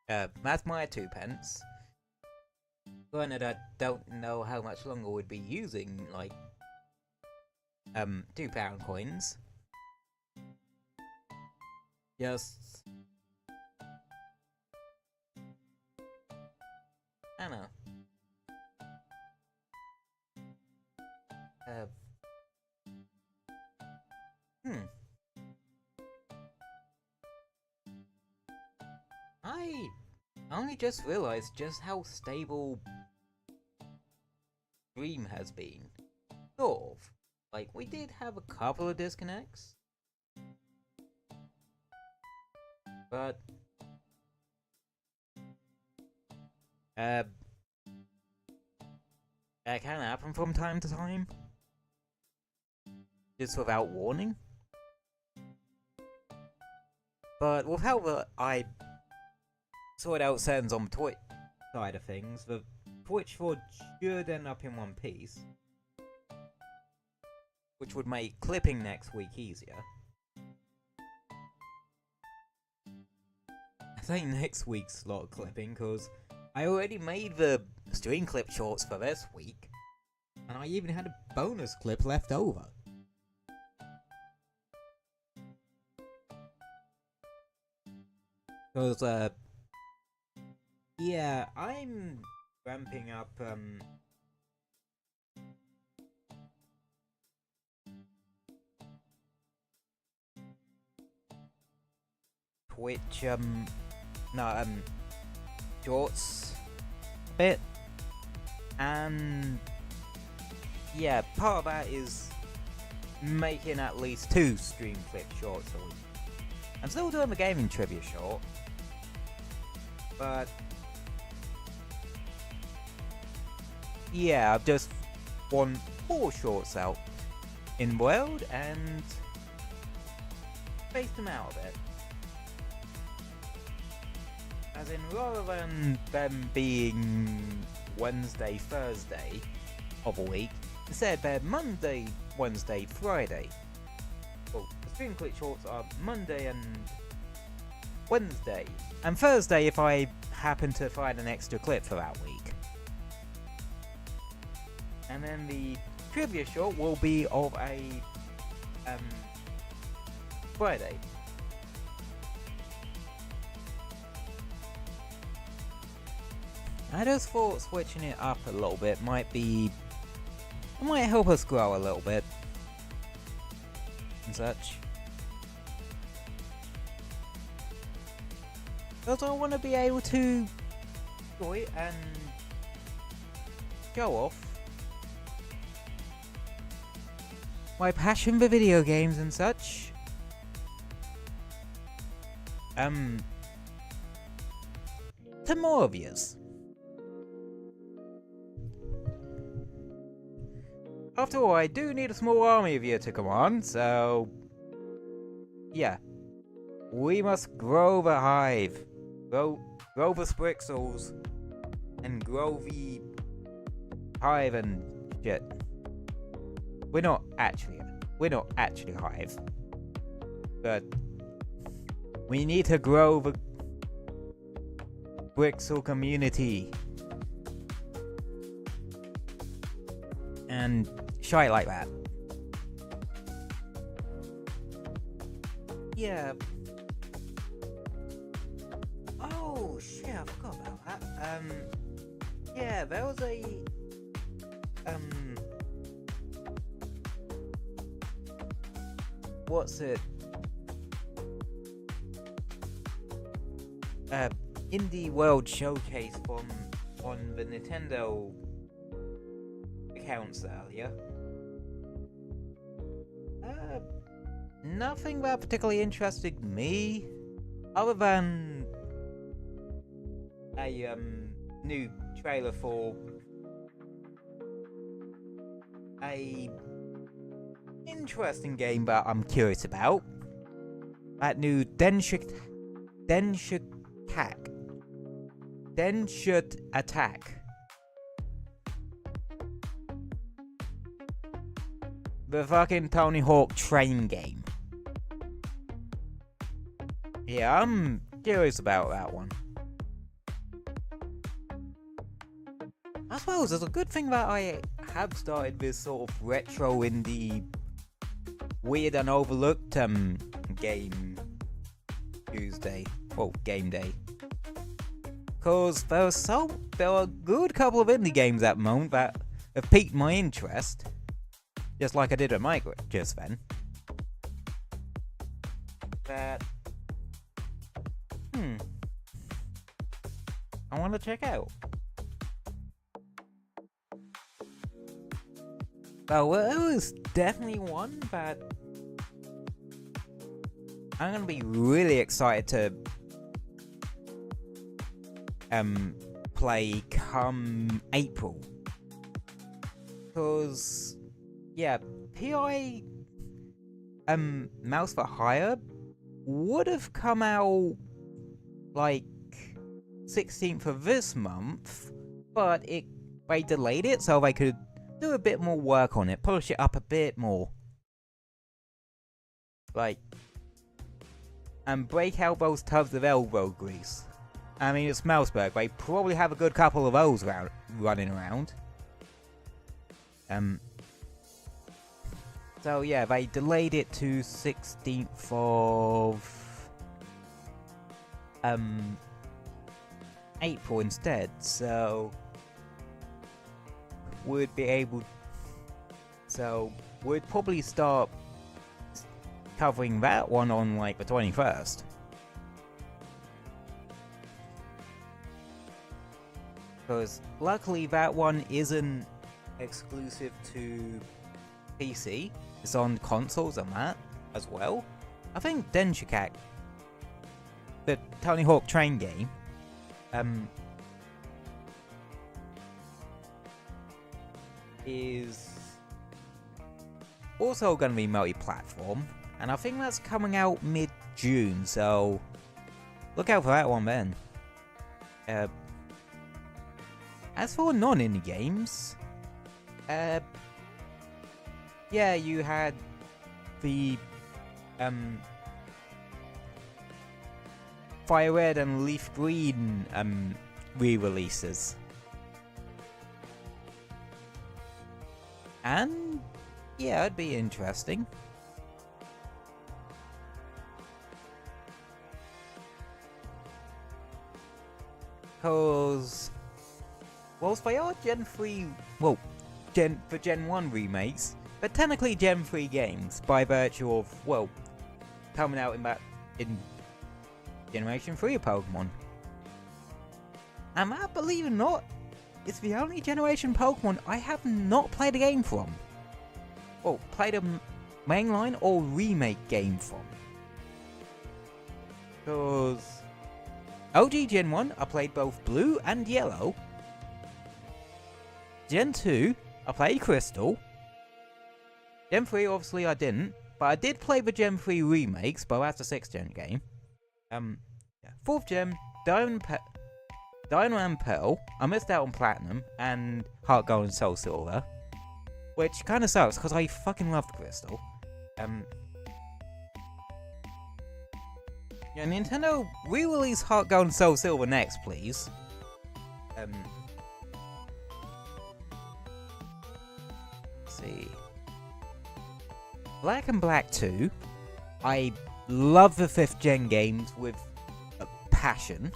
That's my 2 pence. Granted, I don't know how much longer we'd be using like £2 coins. Just I don't know. I only just realized just how stable Dream has been. Sort of. Like, we did have a couple of disconnects. But that can happen from time to time. Just without warning. But with how I sort out settings on the Twitch side of things, the Twitch VOD should end up in one piece. Which would make clipping next week easier. I say next week's slot of clipping because I already made the stream clip shorts for this week. And I even had a bonus clip left over. Because, yeah, I'm ramping up, Twitch, shorts a bit. And, yeah, part of that is making at least 2 stream clip shorts a week. I'm still doing the gaming trivia short, but yeah, I've just won 4 shorts out in world and spaced them out a bit. As in, rather than them being Wednesday, Thursday of a week, instead they're Monday, Wednesday, Friday. Well, the stream clip shorts are Monday and Wednesday, and Thursday if I happen to find an extra clip for that week. And then the trivia short will be of a Friday. I just thought switching it up a little bit might help us grow a little bit and such. Because I want to be able to enjoy and show off my passion for video games and such. To more of yous. After all, I do need a small army of you to command, so yeah. We must grow the hive. Grow the sprixels. And grow the hive and shit. We're not actually hive. But we need to grow the Brixel community. And shite like that. Yeah. Oh shit, I forgot about that. Yeah, there was a what's it? Indie World Showcase on the Nintendo accounts earlier. Nothing that particularly interested me, other than a new trailer for a interesting game that I'm curious about. That new Denshut Attack. The fucking Tony Hawk train game. Yeah, I'm curious about that one. I suppose it's a good thing that I have started this sort of retro indie, weird and overlooked game Tuesday. Well, game day. Cause there are a good couple of indie games at the moment that have piqued my interest. Just like I did with Migrate just then. That I want to check out. Well, it was definitely one that I'm gonna be really excited to play come April. Cause yeah, PI Mouse for Hire would have come out like 16th of this month, but they delayed it so they could do a bit more work on it, polish it up a bit more. Like, and break elbows tubs of elbow grease. I mean, it's Mouseberg, they probably have a good couple of those running around. So yeah, they delayed it to 16th of April instead, so we'd probably start covering that one on like the 21st. Because luckily that one isn't exclusive to PC. It's on consoles and that as well. I think Denshikak the Tony Hawk train game, is also going to be multi-platform, and I think that's coming out mid-June, so look out for that one then. As for non-indie games, yeah, you had the Fire Red and Leaf Green re-releases. And yeah, it'd be interesting. Cause whilst they are Gen 3, well, for Gen 1 remakes, but technically Gen 3 games by virtue of, well, coming out in Generation 3 of Pokemon. And that, believe it or not, it's the only generation Pokemon I have not played a game from. Well, played a mainline or remake game from. Because OG Gen 1, I played both Blue and Yellow. Gen 2, I played Crystal. Gen 3, obviously, I didn't. But I did play the Gen 3 remakes, but that's a 6th gen game. 4th gen, Diamond and Pearl. I missed out on Platinum and Heart Gold and Soul Silver. Which kind of sucks, because I fucking loved Crystal. Yeah, Nintendo, re-release Heart Gold and Soul Silver next, please. Let's see. Black and Black 2. I love the 5th gen games with a passion.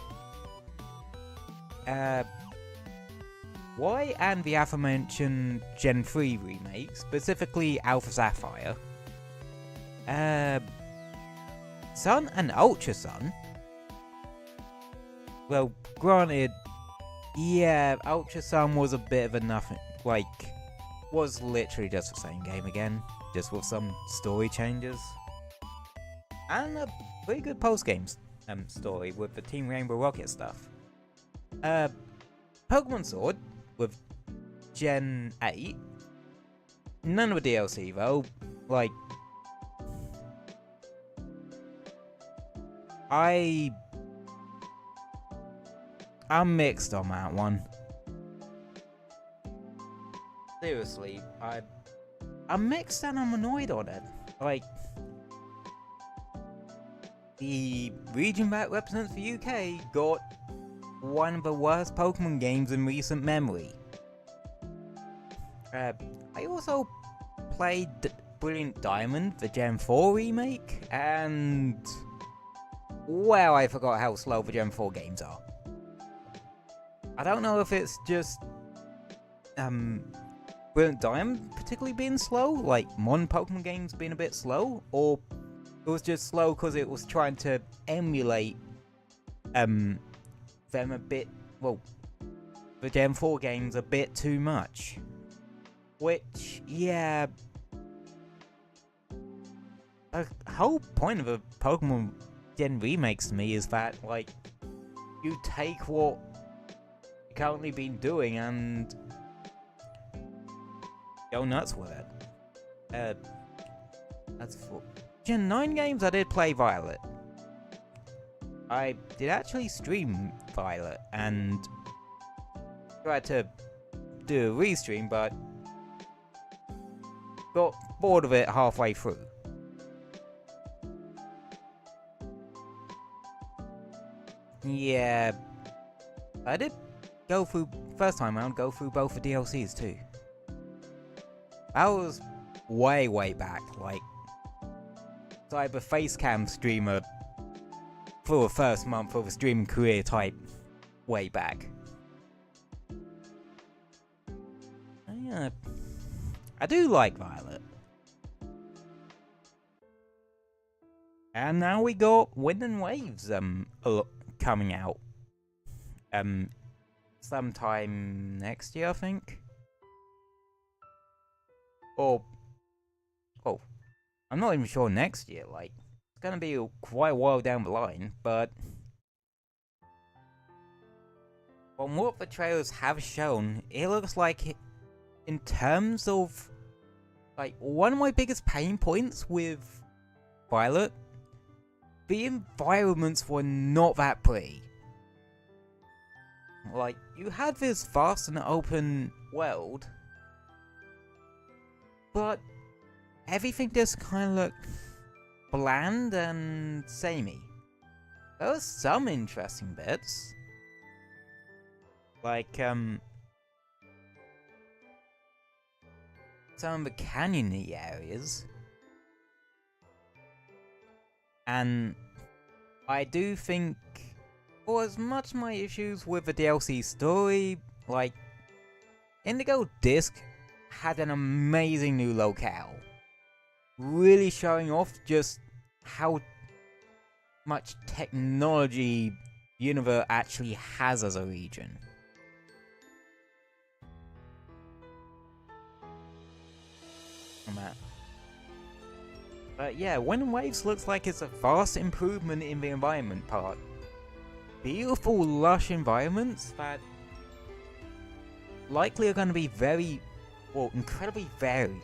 Y and the aforementioned Gen 3 remake, specifically Alpha Sapphire. Sun and Ultra Sun. Well, granted, yeah, Ultra Sun was a bit of a nothing, like, was literally just the same game again, just with some story changes. And a pretty good post-game story with the Team Rainbow Rocket stuff. Pokemon Sword with Gen 8. None of the DLC though, like, I'm mixed on that one. Seriously, I'm mixed and I'm annoyed on it. Like, the region that represents the UK got one of the worst Pokemon games in recent memory. I also played Brilliant Diamond, the Gen 4 remake, and well, I forgot how slow the Gen 4 games are. I don't know if it's just Brilliant Diamond particularly being slow, like modern Pokemon games being a bit slow, or it was just slow because it was trying to emulate them a bit, well, the Gen 4 games a bit too much. Which, yeah, the whole point of a Pokemon Gen remakes to me is that, like, you take what you've currently been doing and go nuts with it. That's for Gen 9 games. I did play Violet. I did actually stream Violet and tried to do a restream, but got bored of it halfway through. Yeah, I did go through, first time around, go through both the DLCs too. That was way back, like, cyber facecam streamer for the first month of a streaming career type way back. Yeah, I do like Violet. And now we got Wind and Waves coming out sometime next year, I think. Or oh, I'm not even sure next year, like, it's gonna be quite a while down the line, but from what the trailers have shown, it looks like in terms of like one of my biggest pain points with Violet, the environments were not that pretty. Like, you had this vast and open world, but everything just kind of looked bland and samey. There were some interesting bits, like some of the canyony areas, and I do think, for as much my issues with the DLC story, like, Indigo Disc had an amazing new locale, really showing off just how much technology Universe actually has as a region. But yeah, Wind Waves looks like it's a vast improvement in the environment part. Beautiful, lush environments that likely are going to be very, well, incredibly varied.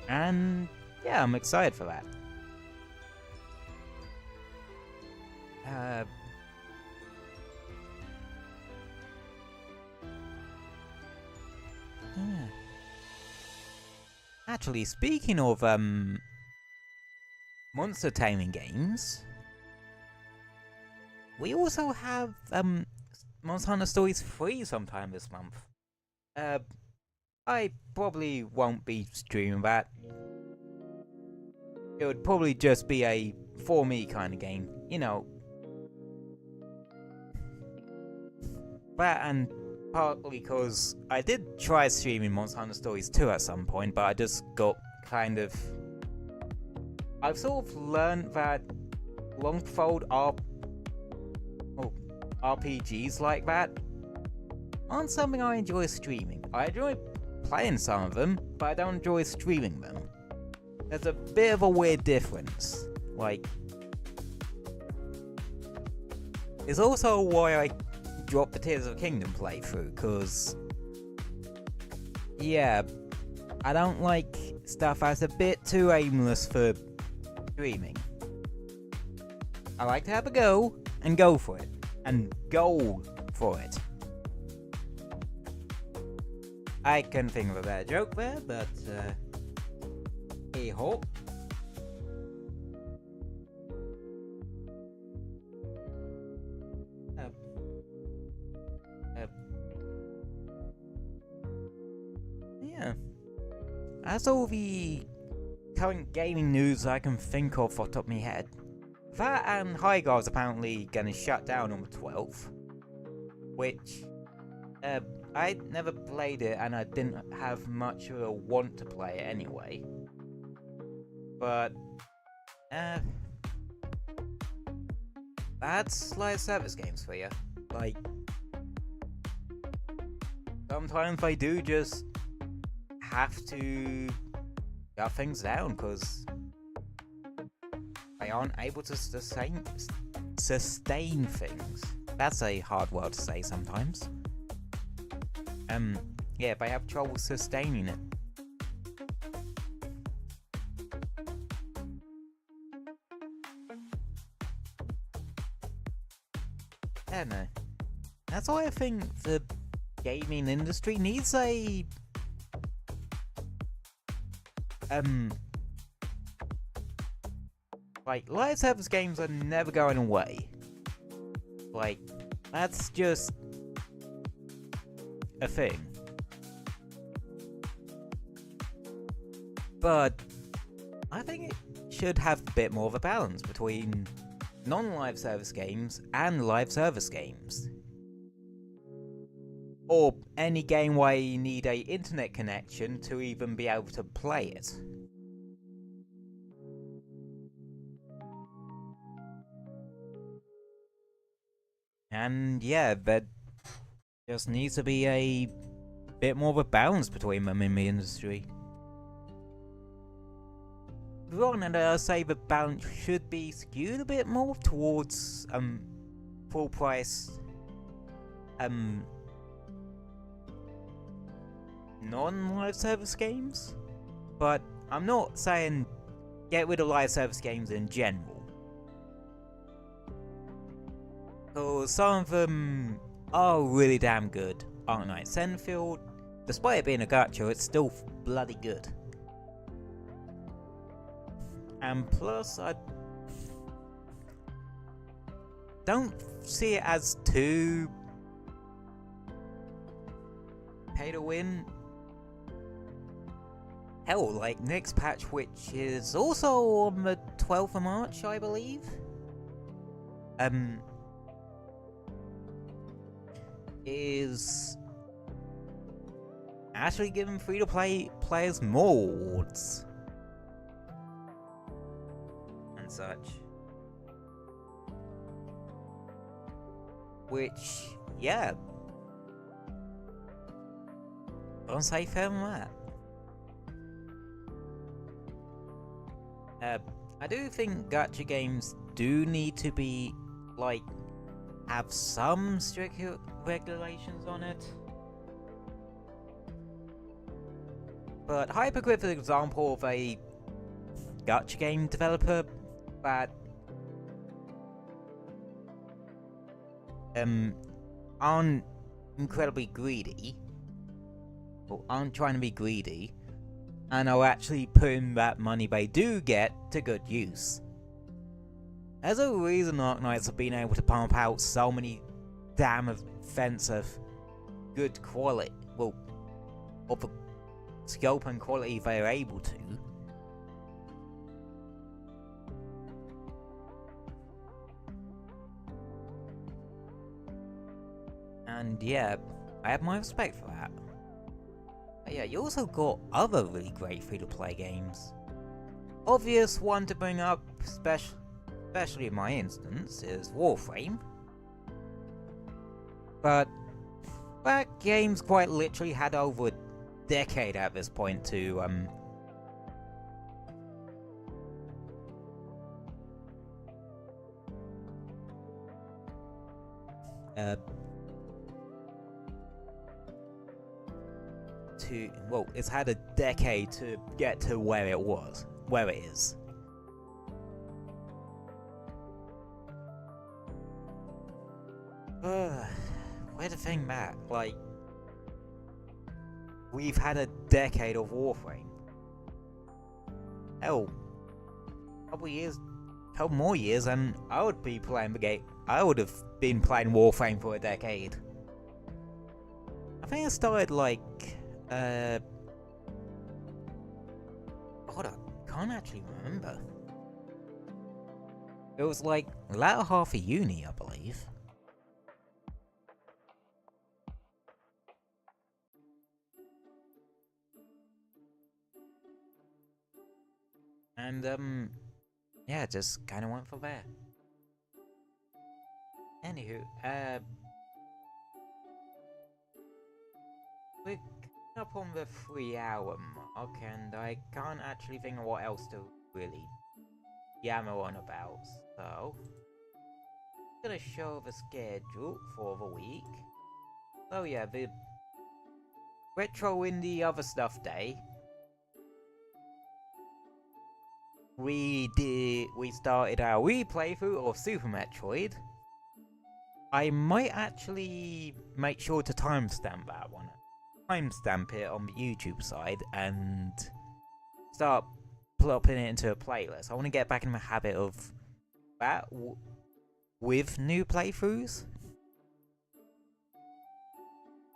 And yeah, I'm excited for that. Yeah. Actually, speaking of monster taming games, we also have Monster Hunter Stories 3 sometime this month. I probably won't be streaming that. It would probably just be a for me kind of game, you know. That, and partly because I did try streaming Monster Hunter Stories 2 at some point, but I just got kind of... I've sort of learned that long-fold RPGs like that aren't something I enjoy streaming. I enjoy playing some of them, but I don't enjoy streaming them. There's a bit of a weird difference. Like, it's also why I dropped the Tears of the Kingdom playthrough, because yeah, I don't like stuff that's a bit too aimless for streaming. I like to have a go and go for it, and go for it. I can think of a better joke there, but hey-ho. Yeah. That's all the current gaming news I can think of off the top of my head. That and High Guard's apparently gonna shut down on the 12th. Which, I never played it and I didn't have much of a want to play it anyway. But, that's live service games for you. Like, sometimes they do just have to shut things down because they aren't able to sustain things. That's a hard word to say sometimes. Yeah, they have trouble sustaining it. I don't know. That's why I think the gaming industry needs a like, live service games are never going away. Like, that's just a thing. But I think it should have a bit more of a balance between non-live service games and live service games. Or any game where you need a internet connection to even be able to play it. And yeah, there just needs to be a bit more of a balance between them in the industry. Ron and I say the balance should be skewed a bit more towards full price non-live service games, but I'm not saying get rid of live service games in general. Cause some of them are really damn good. Arknight Senfield, despite it being a gacha, it's still bloody good. And plus, I don't see it as too pay to win. Hell, like next patch, which is also on the 12th of March, I believe, is actually giving free-to-play players more rewards and such. Which, yeah, don't say fair on that. I do think gacha games do need to be, like, have some strict regulations on it. But Hypergraph is an example of a gacha game developer that aren't incredibly greedy, or aren't trying to be greedy, and are actually putting that money they do get to good use. There's a reason Arknights have been able to pump out so many damn events of good quality, well, of the scope and quality they're able to. And yeah, I have my respect for that. But yeah, you also got other really great free-to-play games. Obvious one to bring up, especially in my instance, is Warframe. But that game's quite literally had over a decade at this point to well, it's had a decade to get to where it is. Where to think that, like, we've had a decade of Warframe. Hell, couple more years, and I would be playing the game. I would have been playing Warframe for a decade. I think I started like, hold on, can't actually remember. It was like latter half of uni, I believe. And yeah, just kind of went for there. Anywho, we're up on the 3-hour mark, and I can't actually think of what else to really yammer on about, so I'm gonna show the schedule for the week. So yeah, the Retro Indie Other Stuff Day. We started our replaythrough of Super Metroid. I might actually make sure to timestamp that one. Timestamp it on the YouTube side and start plopping it into a playlist. I want to get back in the habit of that with new playthroughs.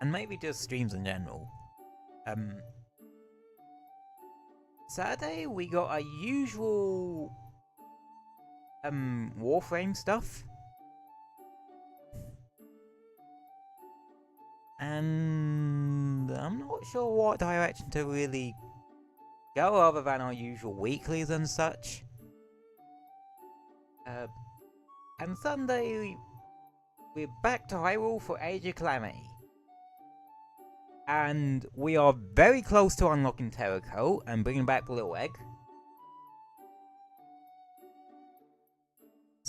And maybe just streams in general. Saturday we got our usual Warframe stuff. And I'm not sure what direction to really go other than our usual weeklies and such. And Sunday we're back to Hyrule for Age of Calamity. And we are very close to unlocking Terraco and bringing back the little egg.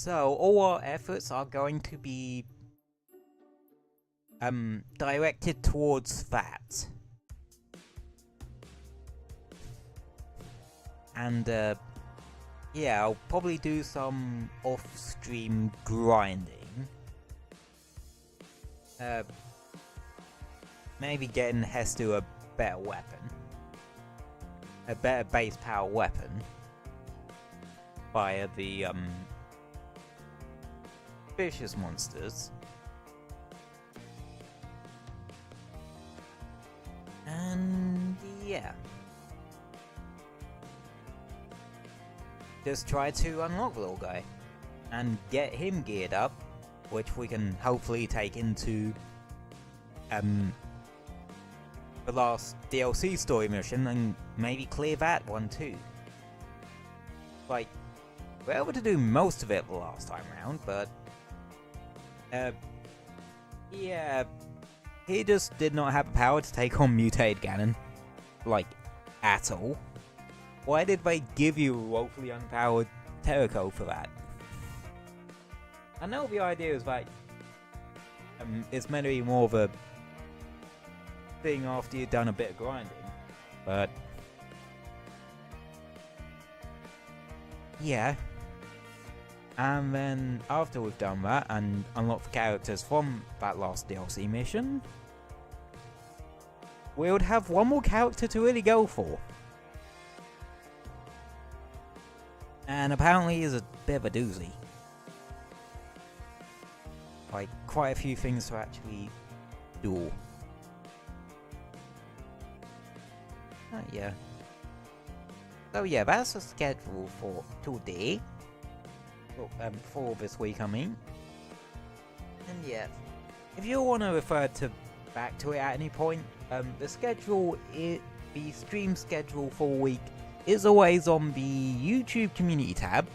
So all our efforts are going to be directed towards that. And yeah, I'll probably do some off-stream grinding. Maybe getting Hestu a better weapon. A better base power weapon. Via the vicious monsters. And yeah. Just try to unlock the little guy. And get him geared up. Which we can hopefully take into the last DLC story mission and maybe clear that one too. Like, we were able to do most of it the last time round, but yeah, he just did not have the power to take on mutated Ganon, like, at all. Why did they give you a woefully unpowered Terraco for that? I know the idea is like, it's meant to be more of a thing after you've done a bit of grinding, but yeah. And then after we've done that and unlocked the characters from that last DLC mission, we would have one more character to really go for. And apparently is a bit of a doozy. Like, quite a few things to actually do. Yeah. So yeah, that's the schedule for today. For this week, I mean. And yeah, if you want to refer back to it at any point, the stream schedule for a week is always on the YouTube community tab.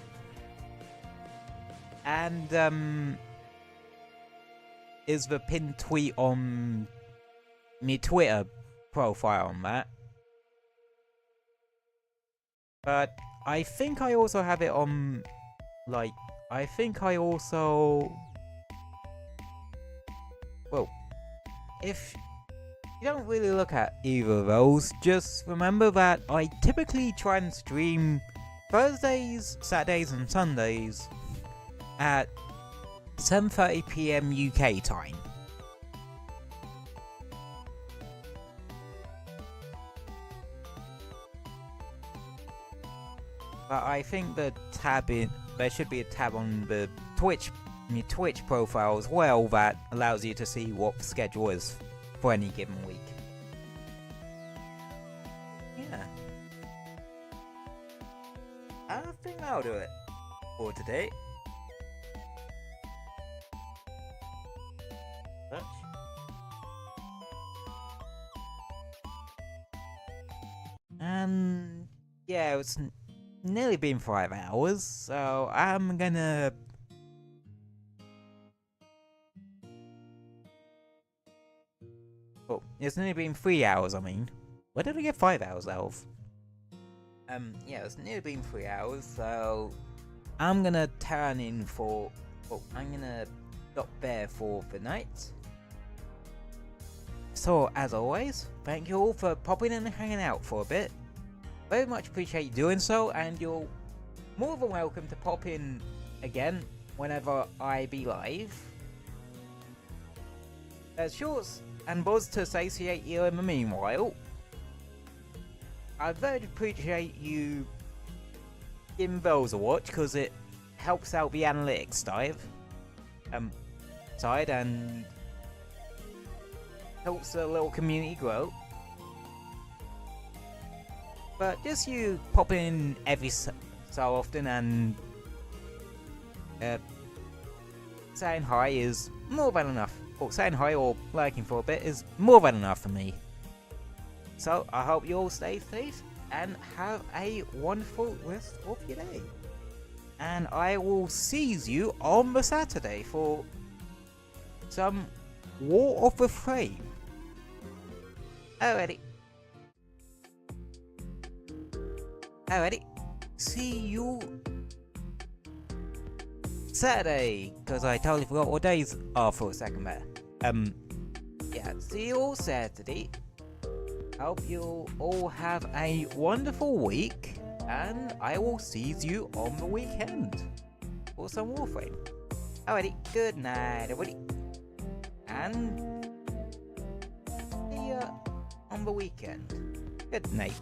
And is the pinned tweet on my Twitter profile on that. But I think I also have it on, like, well, if you don't really look at either of those, just remember that I typically try and stream Thursdays, Saturdays and Sundays at 7:30 PM UK time. But I think there should be a tab on the Twitch profile as well that allows you to see what the schedule is for any given week. Yeah. I think that'll do it for today. And yeah, it's nearly been 5 hours, so I'm gonna it's nearly been 3 hours, I mean. Where did I get 5 hours out of? Yeah, it's nearly been 3 hours, so I'm gonna turn in for I'm gonna stop there for the night. So, as always, thank you all for popping in and hanging out for a bit. Very much appreciate you doing so, and you're more than welcome to pop in again whenever I be live. There's shorts and buzz to satiate you in the meanwhile. I very appreciate you giving those a watch, because it helps out the analytics side and helps the little community grow. But just you pop in every so often and saying hi is more than enough. Or saying hi or liking for a bit is more than enough for me. So I hope you all stay safe and have a wonderful rest of your day. And I will see you on the Saturday for some War of the Frame. Alrighty. See you Saturday, because I totally forgot what days are for a second there. Yeah, see you all Saturday. Hope you all have a wonderful week, and I will see you on the weekend for some Warframe. Alrighty, good night, everybody, and see ya on the weekend. Good night.